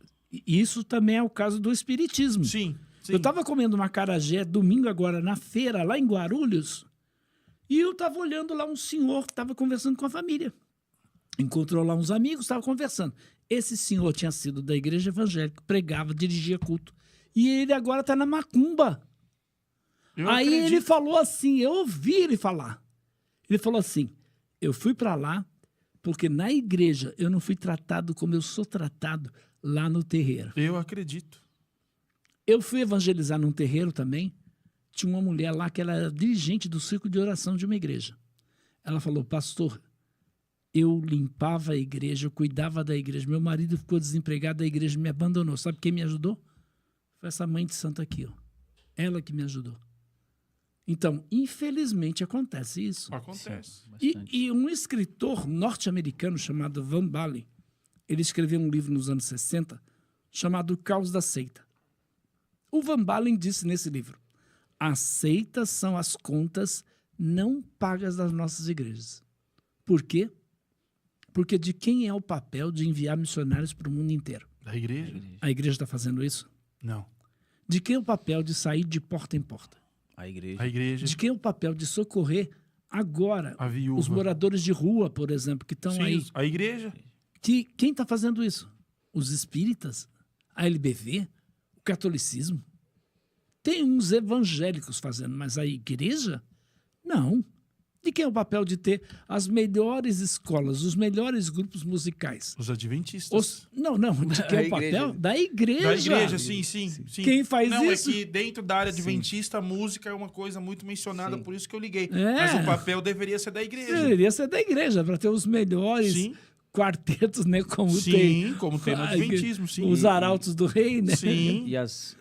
isso também é o caso do espiritismo. Sim. Eu estava comendo uma acarajé domingo agora na feira, lá em Guarulhos, e eu estava olhando lá um senhor que estava conversando com a família. Encontrou lá uns amigos, estava conversando. Esse senhor tinha sido da igreja evangélica, pregava, dirigia culto. E ele agora está na macumba. Aí ele falou assim, eu ouvi ele falar. Ele falou assim, eu fui para lá porque na igreja eu não fui tratado como eu sou tratado lá no terreiro. Eu acredito. Eu fui evangelizar num terreiro também. Tinha uma mulher lá que ela era dirigente do círculo de oração de uma igreja. Ela falou, pastor, eu limpava a igreja, eu cuidava da igreja. Meu marido ficou desempregado, a igreja me abandonou. Sabe quem me ajudou? Foi essa mãe de santo aqui, ó. Ela que me ajudou. Então, infelizmente, acontece isso. Acontece. E um escritor norte-americano chamado Van Balen, ele escreveu um livro nos anos 60 chamado O Caos da Seita. O Van Balen disse nesse livro, as seitas são as contas não pagas das nossas igrejas. Por quê? Porque de quem é o papel de enviar missionários para o mundo inteiro? Da igreja? A igreja está fazendo isso? Não. De quem é o papel de sair de porta em porta? A igreja. A igreja. De quem é o papel de socorrer agora A viúva. os moradores de rua, por exemplo, que estão Sim, aí? a igreja. Quem está fazendo isso? Os espíritas? A LBV? O catolicismo? Tem uns evangélicos fazendo, mas a igreja? Não. De quem é o papel de ter as melhores escolas, os melhores grupos musicais? Os adventistas. Não. De quem é o papel? Da igreja. Da igreja, sim. Quem faz não, isso? É que dentro da área adventista, a música é uma coisa muito mencionada, por isso que eu liguei. É. Mas o papel deveria ser da igreja. Deveria ser da igreja, para ter os melhores Sim. quartetos, né? Como Sim, tem. como tem no adventismo, sim. Os arautos do rei, né? Sim. E as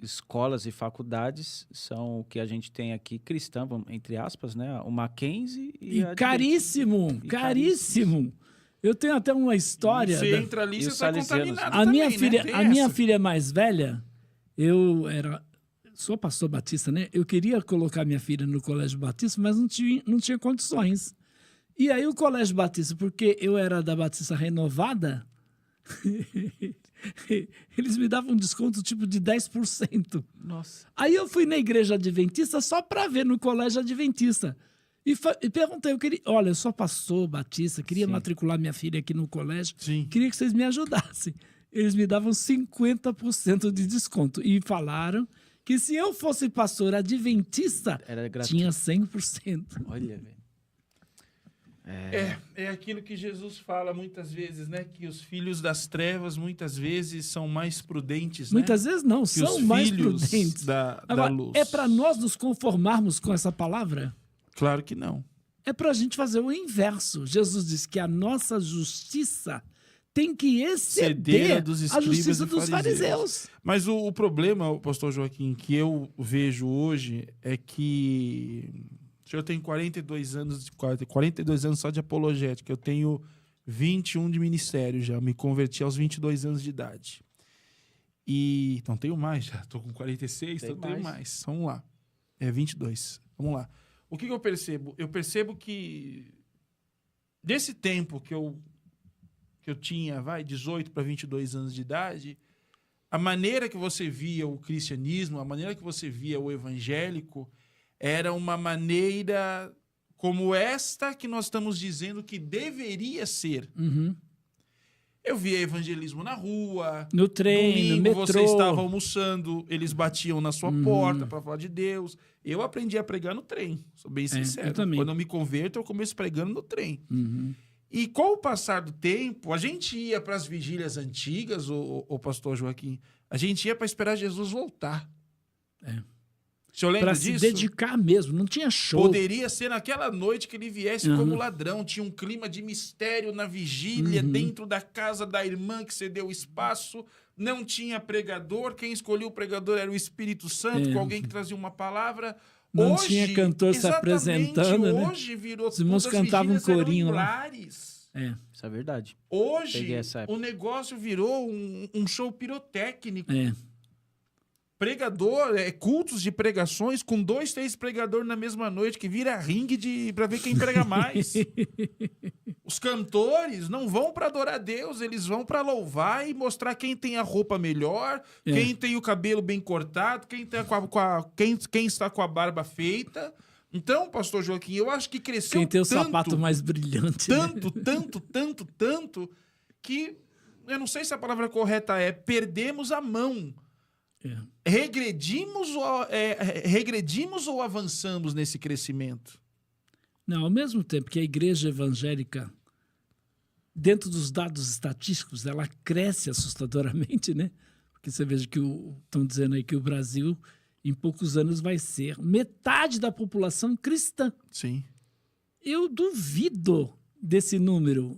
escolas e faculdades são o que a gente tem aqui, cristã, entre aspas, né? O Mackenzie E a caríssimo, E caríssimo. Eu tenho até uma história. Você entra ali, E você os está salesianos. contaminado A também, minha filha, né? a minha filha mais velha, sou pastor batista, né? Eu queria colocar minha filha no colégio batista, mas não tinha condições. E aí o colégio batista, porque eu era da Batista Renovada, eles me davam um desconto tipo de 10%. Nossa. Aí eu fui na igreja adventista só para ver no colégio adventista. E perguntei, olha, eu sou pastor batista, queria matricular minha filha aqui no colégio, Sim. queria que vocês me ajudassem. Eles me davam 50% de desconto e falaram que se eu fosse pastor adventista, Era gratuito. tinha 100%. Olha, velho. É aquilo que Jesus fala muitas vezes, né? Que os filhos das trevas muitas vezes são mais prudentes, né? Muitas vezes não, Que são os mais filhos prudentes. da Agora, luz. é para nós nos conformarmos com essa palavra? Claro que não. É para a gente fazer o inverso. Jesus diz que a nossa justiça tem que exceder A dos a escribas justiça e dos fariseus. Mas o problema, pastor Joaquim, que eu vejo hoje é que o senhor tem 42 anos só de apologética. Eu tenho 21 de ministério já. Eu me converti aos 22 anos de idade. E então tenho mais já. Estou com 46, então tenho mais. Vamos lá. 22. Vamos lá. O que eu percebo? Eu percebo que desse tempo que eu tinha, 18 para 22 anos de idade, a maneira que você via o cristianismo, a maneira que você via o evangélico, era uma maneira como esta que nós estamos dizendo que deveria ser. Uhum. Eu via evangelismo na rua. No trem, no Domingo metrô. você estava almoçando, eles batiam na sua porta para falar de Deus. Eu aprendi a pregar no trem, sou bem sincero. eu também. Quando eu me converto, eu começo pregando no trem. Uhum. E com o passar do tempo, a gente ia para as vigílias antigas, o pastor Joaquim, a gente ia para esperar Jesus voltar. O senhor lembra Para se disso? dedicar mesmo, não tinha show. Poderia ser naquela noite que ele viesse como ladrão. Tinha um clima de mistério na vigília, dentro da casa da irmã que cedeu espaço. Não tinha pregador. Quem escolheu o pregador era o Espírito Santo, com alguém que trazia uma palavlavra. Não Hoje, tinha cantor se apresentando, né? Hoje virou Os irmãos todas as cantavam um vigílias eram corinho em lá. lares. Isso é verdade. Hoje, Peguei essa época. o negócio virou um show pirotécnico. É. Pregador, cultos de pregações com 2, 3 pregadores na mesma noite, que vira ringue para ver quem prega mais. Os cantores não vão para adorar Deus, eles vão para louvar e mostrar quem tem a roupa melhor, quem tem o cabelo bem cortado, quem está com a barba feita. Então, pastor Joaquim, eu acho que cresceu Quem tem o tanto, sapato mais brilhante. né? tanto, que eu não sei se a palavra correta é perdemos a mão. Regredimos ou avançamos nesse crescimento? Não, ao mesmo tempo que a igreja evangélica, dentro dos dados estatísticos, ela cresce assustadoramente, né? Porque você veja que estão dizendo aí que o Brasil, em poucos anos, vai ser metade da população cristã. Sim. Eu duvido desse número.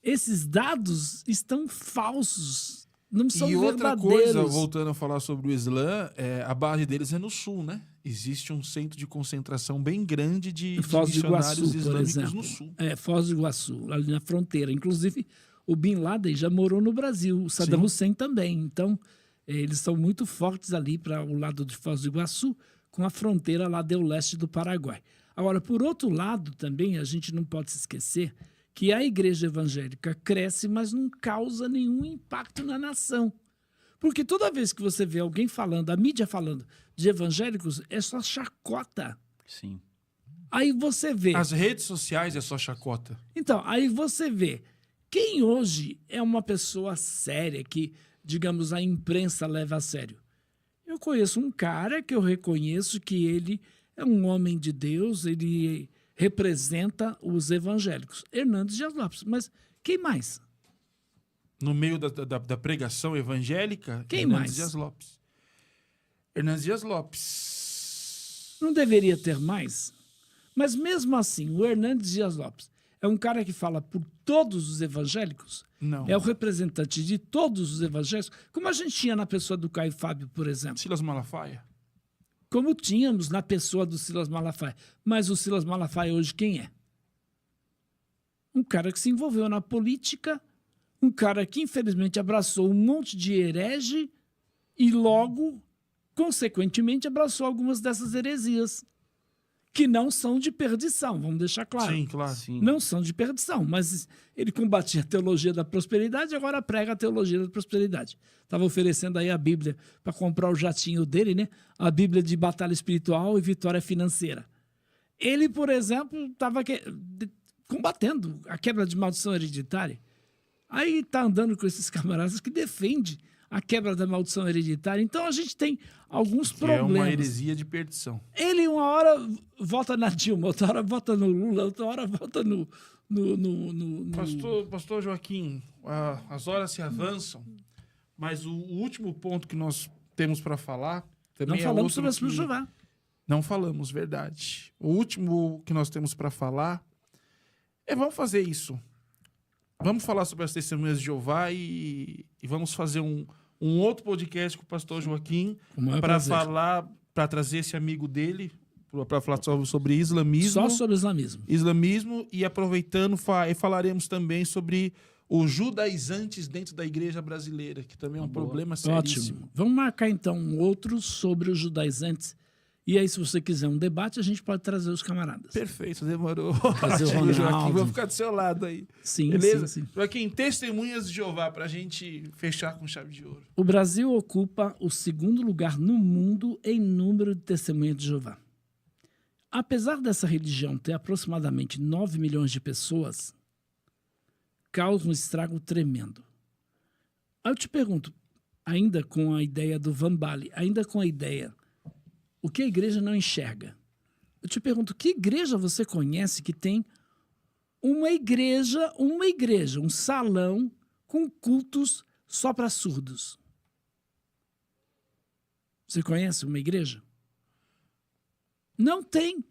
Esses dados estão falsos, não são E outra verdadeiros. coisa, voltando a falar sobre o Islã, a base deles é no sul, né? Existe um centro de concentração bem grande de Foz do missionários Iguaçu, por islâmicos exemplo. no sul. Foz do Iguaçu, ali na fronteira. Inclusive, o Bin Laden já morou no Brasil, o Saddam Sim. Hussein também. Então, eles são muito fortes ali para o lado de Foz do Iguaçu, com a fronteira lá do leste do Paraguai. Agora, por outro lado, também a gente não pode se esquecer que a igreja evangélica cresce, mas não causa nenhum impacto na nação. Porque toda vez que você vê alguém falando, a mídia falando de evangélicos, é só chacota. Sim. Aí você vê... As redes sociais é só chacota. Então, aí você vê quem hoje é uma pessoa séria que, digamos, a imprensa leva a sério. Eu conheço um cara que eu reconheço que ele é um homem de Deus, ele representa os evangélicos. Hernandes Dias Lopes. Mas quem mais? No meio da pregação evangélica, Quem Hernandes mais? Dias Lopes. Hernandes Dias Lopes. Não deveria ter mais? Mas mesmo assim, o Hernandes Dias Lopes é um cara que fala por todos os evangélicos? Não. É o representante de todos os evangélicos? Como a gente tinha na pessoa do Caio Fábio, por exemplo. Silas Malafaia. Como tínhamos na pessoa do Silas Malafaia. Mas o Silas Malafaia hoje quem é? Um cara que se envolveu na política, um cara que infelizmente abraçou um monte de herege e logo, consequentemente, abraçou algumas dessas heresias, que não são de perdição, vamos deixar claro. Sim, claro. Sim. Não são de perdição, mas ele combatia a teologia da prosperidade e agora prega a teologia da prosperidade. Estava oferecendo aí a Bíblia para comprar o jatinho dele, né? A Bíblia de batalha espiritual e vitória financeira. Ele, por exemplo, estava combatendo a quebra de maldição hereditária. Aí está andando com esses camaradas que defendem a quebra da maldição hereditária. Então a gente tem alguns Que problemas. é uma heresia de perdição. Ele uma hora vota na Dilma, outra hora vota no Lula, outra hora vota no... Pastor Joaquim, as horas se avançam, mas o último ponto que nós temos para falar também Não falamos outro sobre a Jeová. Não falamos, verdade. O último que nós temos para falar vamos fazer isso. Vamos falar sobre as testemunhas de Jeová e vamos fazer um outro podcast com o pastor Joaquim para falar, para trazer esse amigo dele, para falar sobre islamismo. Só sobre islamismo. Islamismo, e aproveitando, falaremos também sobre os judaizantes dentro da igreja brasileira, que também é um problema seríssimo. Ótimo. Vamos marcar então um outro sobre os judaizantes. E aí, se você quiser um debate, a gente pode trazer os camaradas. Perfeito, demorou. Trazer o Ronaldo. Joaquim, vou ficar do seu lado aí. Sim, Beleza? sim. Joaquim, testemunhas de Jeová, para a gente fechar com chave de ouro. O Brasil ocupa o segundo lugar no mundo em número de testemunhas de Jeová. Apesar dessa religião ter aproximadamente 9 milhões de pessoas, causa um estrago tremendo. Aí eu te pergunto, ainda com a ideia do Van Bali, ainda com a ideia, o que a igreja não enxerga? Eu te pergunto, que igreja você conhece que tem uma igreja, um salão com cultos só para surdos? Você conhece uma igreja? Não tem.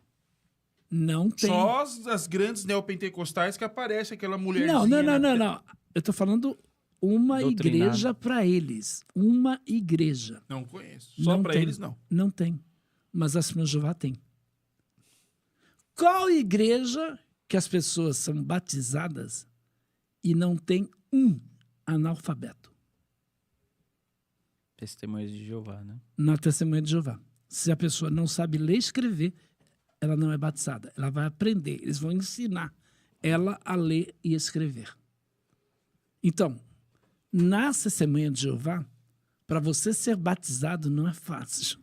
Não tem. Só as grandes neopentecostais que aparece aquela mulherzinha. Não. Eu estou falando uma Doutrinado. igreja para eles. Uma igreja. Não conheço. Só para eles, não. Não tem. Mas a Testemunha de Jeová tem. Qual igreja que as pessoas são batizadas e não tem um analfabeto? Testemunhas de Jeová, né? Na Testemunha de Jeová. Se a pessoa não sabe ler e escrever, ela não é batizada. Ela vai aprender. Eles vão ensinar ela a ler e escrever. Então, na Testemunha de Jeová, para você ser batizado não é fácil.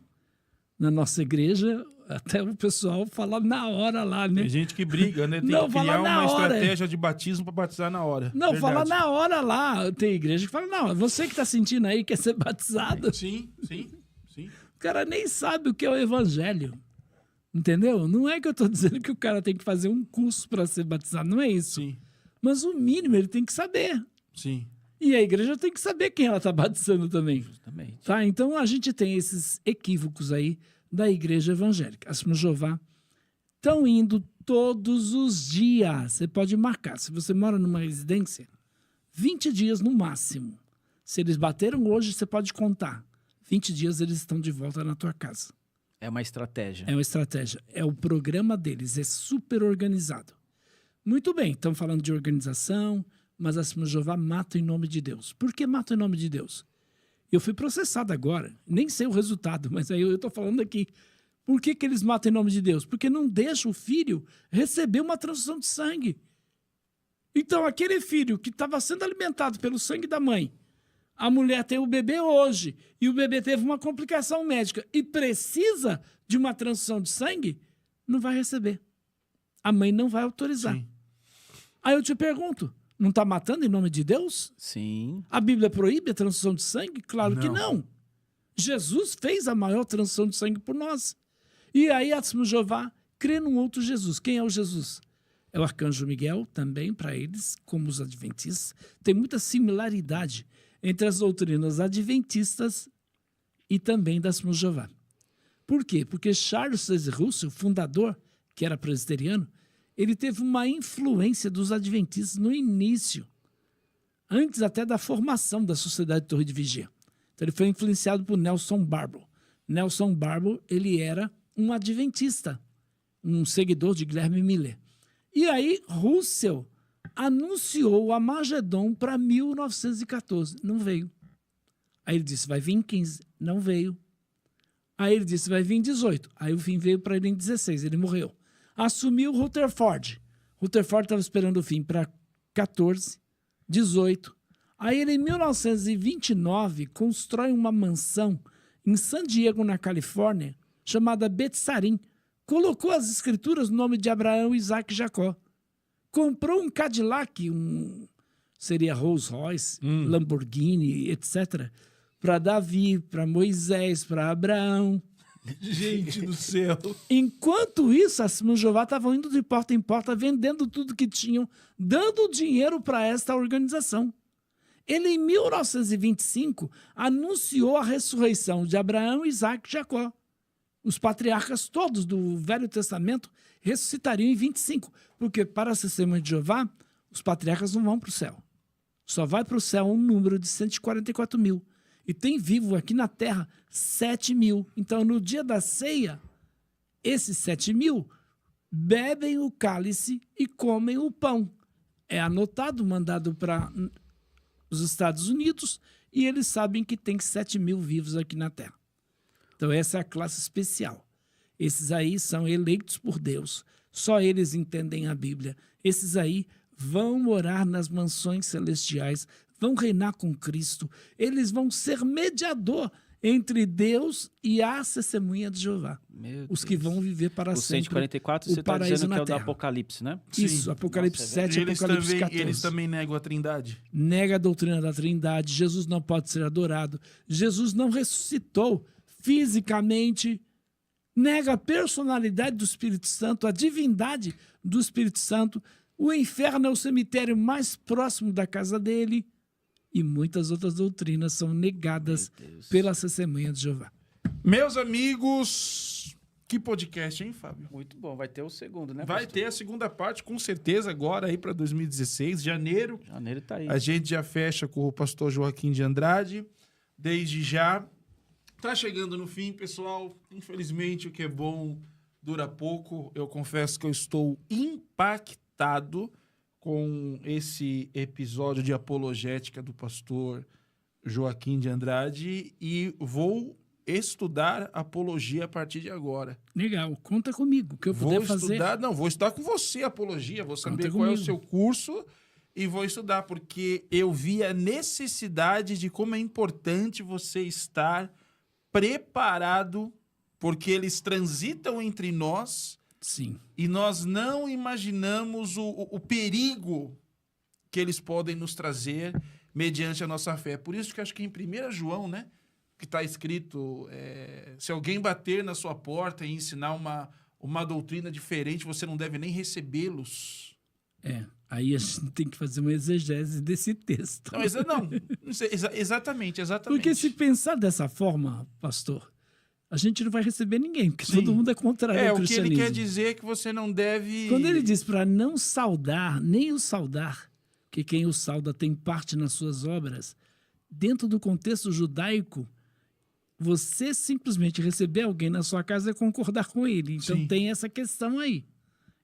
Na nossa igreja, até o pessoal fala na hora lá, né? Tem gente que briga, né? Tem Não, que fala criar na uma hora. estratégia de batismo para batizar na hora. Não, Verdade. fala na hora lá. Tem igreja que fala, não, você que está sentindo aí quer ser batizado. Sim. O cara nem sabe o que é o evangelho. Entendeu? Não é que eu estou dizendo que o cara tem que fazer um curso para ser batizado, não é isso. Sim. Mas o mínimo ele tem que saber. Sim. E a igreja tem que saber quem ela está batizando também. Justamente. Tá? Então a gente tem esses equívocos aí da igreja evangélica. As Testemunhas de Jeová estão indo todos os dias. Você pode marcar. Se você mora numa residência, 20 dias no máximo. Se eles bateram hoje, você pode contar. 20 dias eles estão de volta na tua casa. É uma estratégia. É uma estratégia. É o programa deles. É super organizado. Muito bem, estamos falando de organização, mas a Assembleia de Jeová mata em nome de Deus. Por que mata em nome de Deus? Eu fui processado agora. Nem sei o resultado, mas aí eu estou falando aqui. Por que eles matam em nome de Deus? Porque não deixa o filho receber uma transfusão de sangue. Então, aquele filho que estava sendo alimentado pelo sangue da mãe, a mulher tem o bebê hoje e o bebê teve uma complicação médica e precisa de uma transfusão de sangue, não vai receber. A mãe não vai autorizar. Sim. Aí eu te pergunto, não está matando em nome de Deus? Sim. A Bíblia proíbe a transfusão de sangue? Claro que não. Jesus fez a maior transfusão de sangue por nós. E aí a Assembleia de Jeová crê num outro Jesus. Quem é o Jesus? É o arcanjo Miguel, também para eles, como os adventistas. Tem muita similaridade entre as doutrinas adventistas e também da Assembleia de Jeová. Por quê? Porque Charles Taze Russell, fundador, que era presbiteriano, ele teve uma influência dos adventistas no início, antes até da formação da Sociedade de Torre de Vigia. Então ele foi influenciado por Nelson Barbour. Nelson Barbour, ele era um adventista, um seguidor de Guilherme Miller. E aí Russell anunciou o Armagedon para 1914. Não veio. Aí ele disse, vai vir em 15. Não veio. Aí ele disse, vai vir em 18. Aí o fim veio para ele em 16. Ele morreu. Assumiu Rutherford. Rutherford estava esperando o fim para 14, 18. Aí ele, em 1929, constrói uma mansão em San Diego, na Califórnia, chamada Betsarim. Colocou as escrituras no nome de Abraão, Isaac e Jacó. Comprou um Cadillac, seria Rolls Royce, Lamborghini, etc., para Davi, para Moisés, para Abraão. Gente do céu. Enquanto isso, a Assembleia de Jeová estavam indo de porta em porta, vendendo tudo que tinham, dando dinheiro para esta organização. Ele, em 1925, anunciou a ressurreição de Abraão, Isaac e Jacó. Os patriarcas todos do Velho Testamento ressuscitariam em 25, porque para a Assembleia de Jeová, os patriarcas não vão para o céu. Só vai para o céu um número de 144 mil. E tem vivo aqui na terra 7 mil. Então, no dia da ceia, esses 7 mil bebem o cálice e comem o pão. É anotado, mandado para os Estados Unidos, e eles sabem que tem 7 mil vivos aqui na terra. Então, essa é a classe especial. Esses aí são eleitos por Deus. Só eles entendem a Bíblia. Esses aí vão morar nas mansões celestiais, vão reinar com Cristo. Eles vão ser mediador entre Deus e a testemunha de Jeová. Os que vão viver para o sempre. 144, o você está paraíso dizendo na que é o do terra. Apocalipse, né? Isso, Sim. Apocalipse Nossa, 7 e Apocalipse 14. Eles também negam a Trindade. Nega a doutrina da Trindade. Jesus não pode ser adorado. Jesus não ressuscitou fisicamente. Nega a personalidade do Espírito Santo, a divindade do Espírito Santo. O inferno é o cemitério mais próximo da casa dele. E muitas outras doutrinas são negadas pela testemunha de Jeová. Meus amigos, que podcast, hein, Fábio? Muito bom. Vai ter o segundo, né? Vai pastor? ter a segunda parte, com certeza, agora aí para 2016, janeiro. Janeiro tá aí. A gente já fecha com o pastor Joaquim de Andrade. Desde já. Tá chegando no fim, pessoal. Infelizmente, o que é bom dura pouco. Eu confesso que eu estou impactado com esse episódio de apologética do pastor Joaquim de Andrade e vou estudar apologia a partir de agora. Legal, conta comigo, o que eu puder fazer. Vou estudar com você apologia, vou saber Conta qual é o comigo. seu curso e vou estudar, porque eu vi a necessidade de como é importante você estar preparado, porque eles transitam entre nós. Sim. E nós não imaginamos o perigo que eles podem nos trazer mediante a nossa fé. Por isso que acho que em 1 João, né, que está escrito, se alguém bater na sua porta e ensinar uma doutrina diferente, você não deve nem recebê-los. Aí a gente tem que fazer uma exegese desse texto. Não, exatamente. Porque se pensar dessa forma, pastor, a gente não vai receber ninguém, porque Sim. todo mundo é contrário ao O que cristianismo. ele quer dizer é que você não deve... Quando ele diz para não saudar, nem o saudar, que quem o sauda tem parte nas suas obras, dentro do contexto judaico, você simplesmente receber alguém na sua casa é concordar com ele. Então Sim. tem essa questão aí.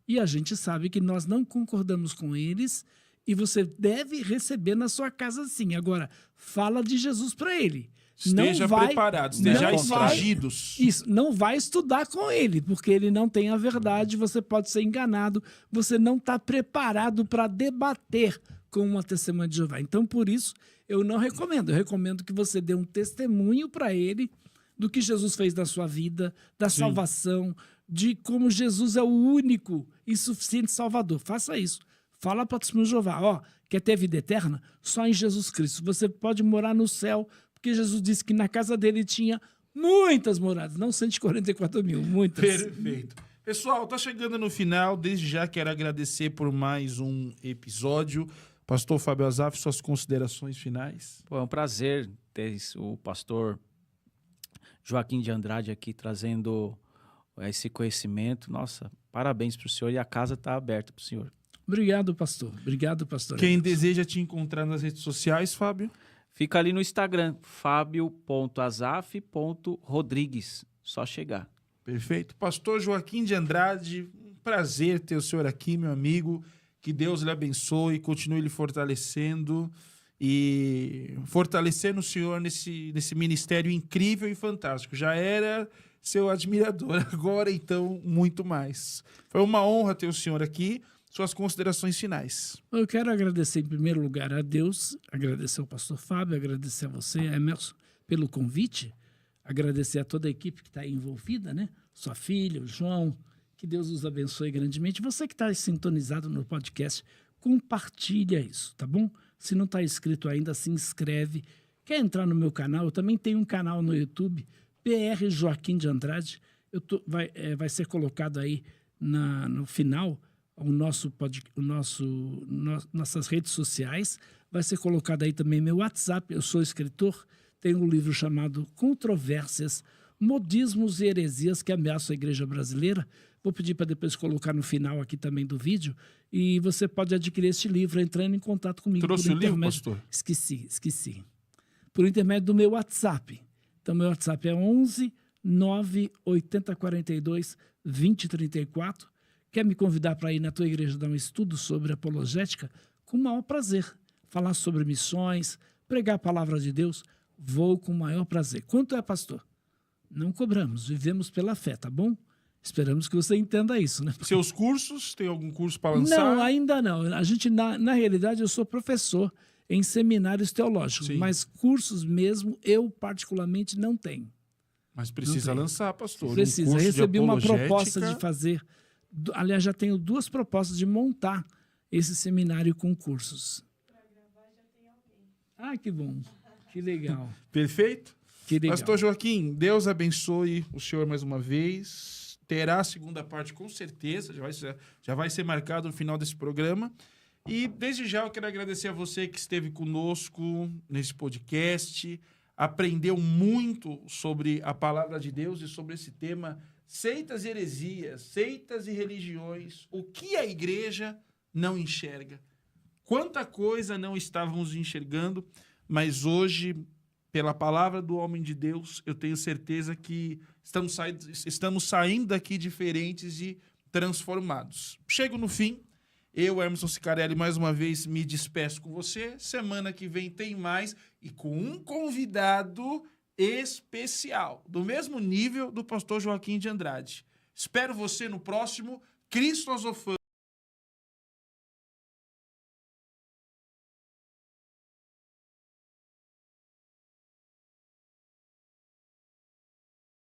E a gente sabe que nós não concordamos com eles e você deve receber na sua casa sim. Agora, fala de Jesus para ele. Esteja preparado, esteja instruídos. Isso, não vai estudar com ele, porque ele não tem a verdade, você pode ser enganado, você não está preparado para debater com uma testemunha de Jeová. Então, por isso, eu não recomendo. Eu recomendo que você dê um testemunho para ele do que Jesus fez na sua vida, da salvação, de como Jesus é o único e suficiente Salvador. Faça isso. Fala para o testemunho de Jeová, ó, quer ter vida eterna? Só em Jesus Cristo. Você pode morar no céu, porque Jesus disse que na casa dele tinha muitas moradas, não 144 mil, muitas. Perfeito. Pessoal, tá chegando no final. Desde já quero agradecer por mais um episódio. Pastor Fábio Azaf, suas considerações finais. Pô, é um prazer ter o pastor Joaquim de Andrade aqui trazendo esse conhecimento. Nossa, parabéns para o senhor e a casa está aberta para o senhor. Obrigado, pastor. Obrigado, pastor. Quem deseja te encontrar nas redes sociais, Fábio? Fica ali no Instagram, fabio.azaf.rodrigues. Só chegar. Perfeito. Pastor Joaquim de Andrade, um prazer ter o senhor aqui, meu amigo. Que Deus lhe abençoe, continue lhe fortalecendo e fortalecendo o senhor nesse ministério incrível e fantástico. Já era seu admirador, agora então muito mais. Foi uma honra ter o senhor aqui. Suas considerações finais. Eu quero agradecer em primeiro lugar a Deus, agradecer ao pastor Fábio, agradecer a você, a Emerson, pelo convite, agradecer a toda a equipe que está aí envolvida, né? Sua filha, o João, que Deus os abençoe grandemente. Você que está sintonizado no podcast, compartilha isso, tá bom? Se não está inscrito ainda, se inscreve. Quer entrar no meu canal? Eu também tenho um canal no YouTube, PR Joaquim de Andrade. Vai ser colocado aí no final nossas redes sociais. Vai ser colocado aí também meu WhatsApp. Eu sou escritor, tenho um livro chamado Controvérsias, Modismos e Heresias que Ameaçam a Igreja Brasileira. Vou pedir para depois colocar no final aqui também do vídeo. E você pode adquirir este livro entrando em contato comigo. Trouxe o livro, pastor? Esqueci. Por intermédio do meu WhatsApp. Então, meu WhatsApp é 11 9 8042 2034. Quer me convidar para ir na tua igreja dar um estudo sobre apologética? Com o maior prazer. Falar sobre missões, pregar a palavra de Deus, vou com o maior prazer. Quanto é, pastor? Não cobramos, vivemos pela fé, tá bom? Esperamos que você entenda isso, né? Seus cursos, tem algum curso para lançar? Não, ainda não. A gente, na realidade, eu sou professor em seminários teológicos, Sim. mas cursos mesmo, eu particularmente não tenho. Mas precisa lançar, pastor. Precisa. Um curso Recebi de uma apologética. proposta de fazer. Aliás, já tenho 2 propostas de montar esse seminário com cursos. Ah, que bom. Que legal. Perfeito? Que legal. Pastor Joaquim, Deus abençoe o senhor mais uma vez. Terá a segunda parte com certeza. Já vai ser marcado no final desse programa. E desde já eu quero agradecer a você que esteve conosco nesse podcast. Aprendeu muito sobre a palavra de Deus e sobre esse tema. Seitas e heresias, seitas e religiões, o que a igreja não enxerga. Quanta coisa não estávamos enxergando, mas hoje, pela palavra do homem de Deus, eu tenho certeza que estamos saindo daqui diferentes e transformados. Chego no fim, eu, Emerson Sicarelli, mais uma vez me despeço com você. Semana que vem tem mais e com um convidado especial, do mesmo nível do pastor Joaquim de Andrade. Espero você no próximo Cristosofando.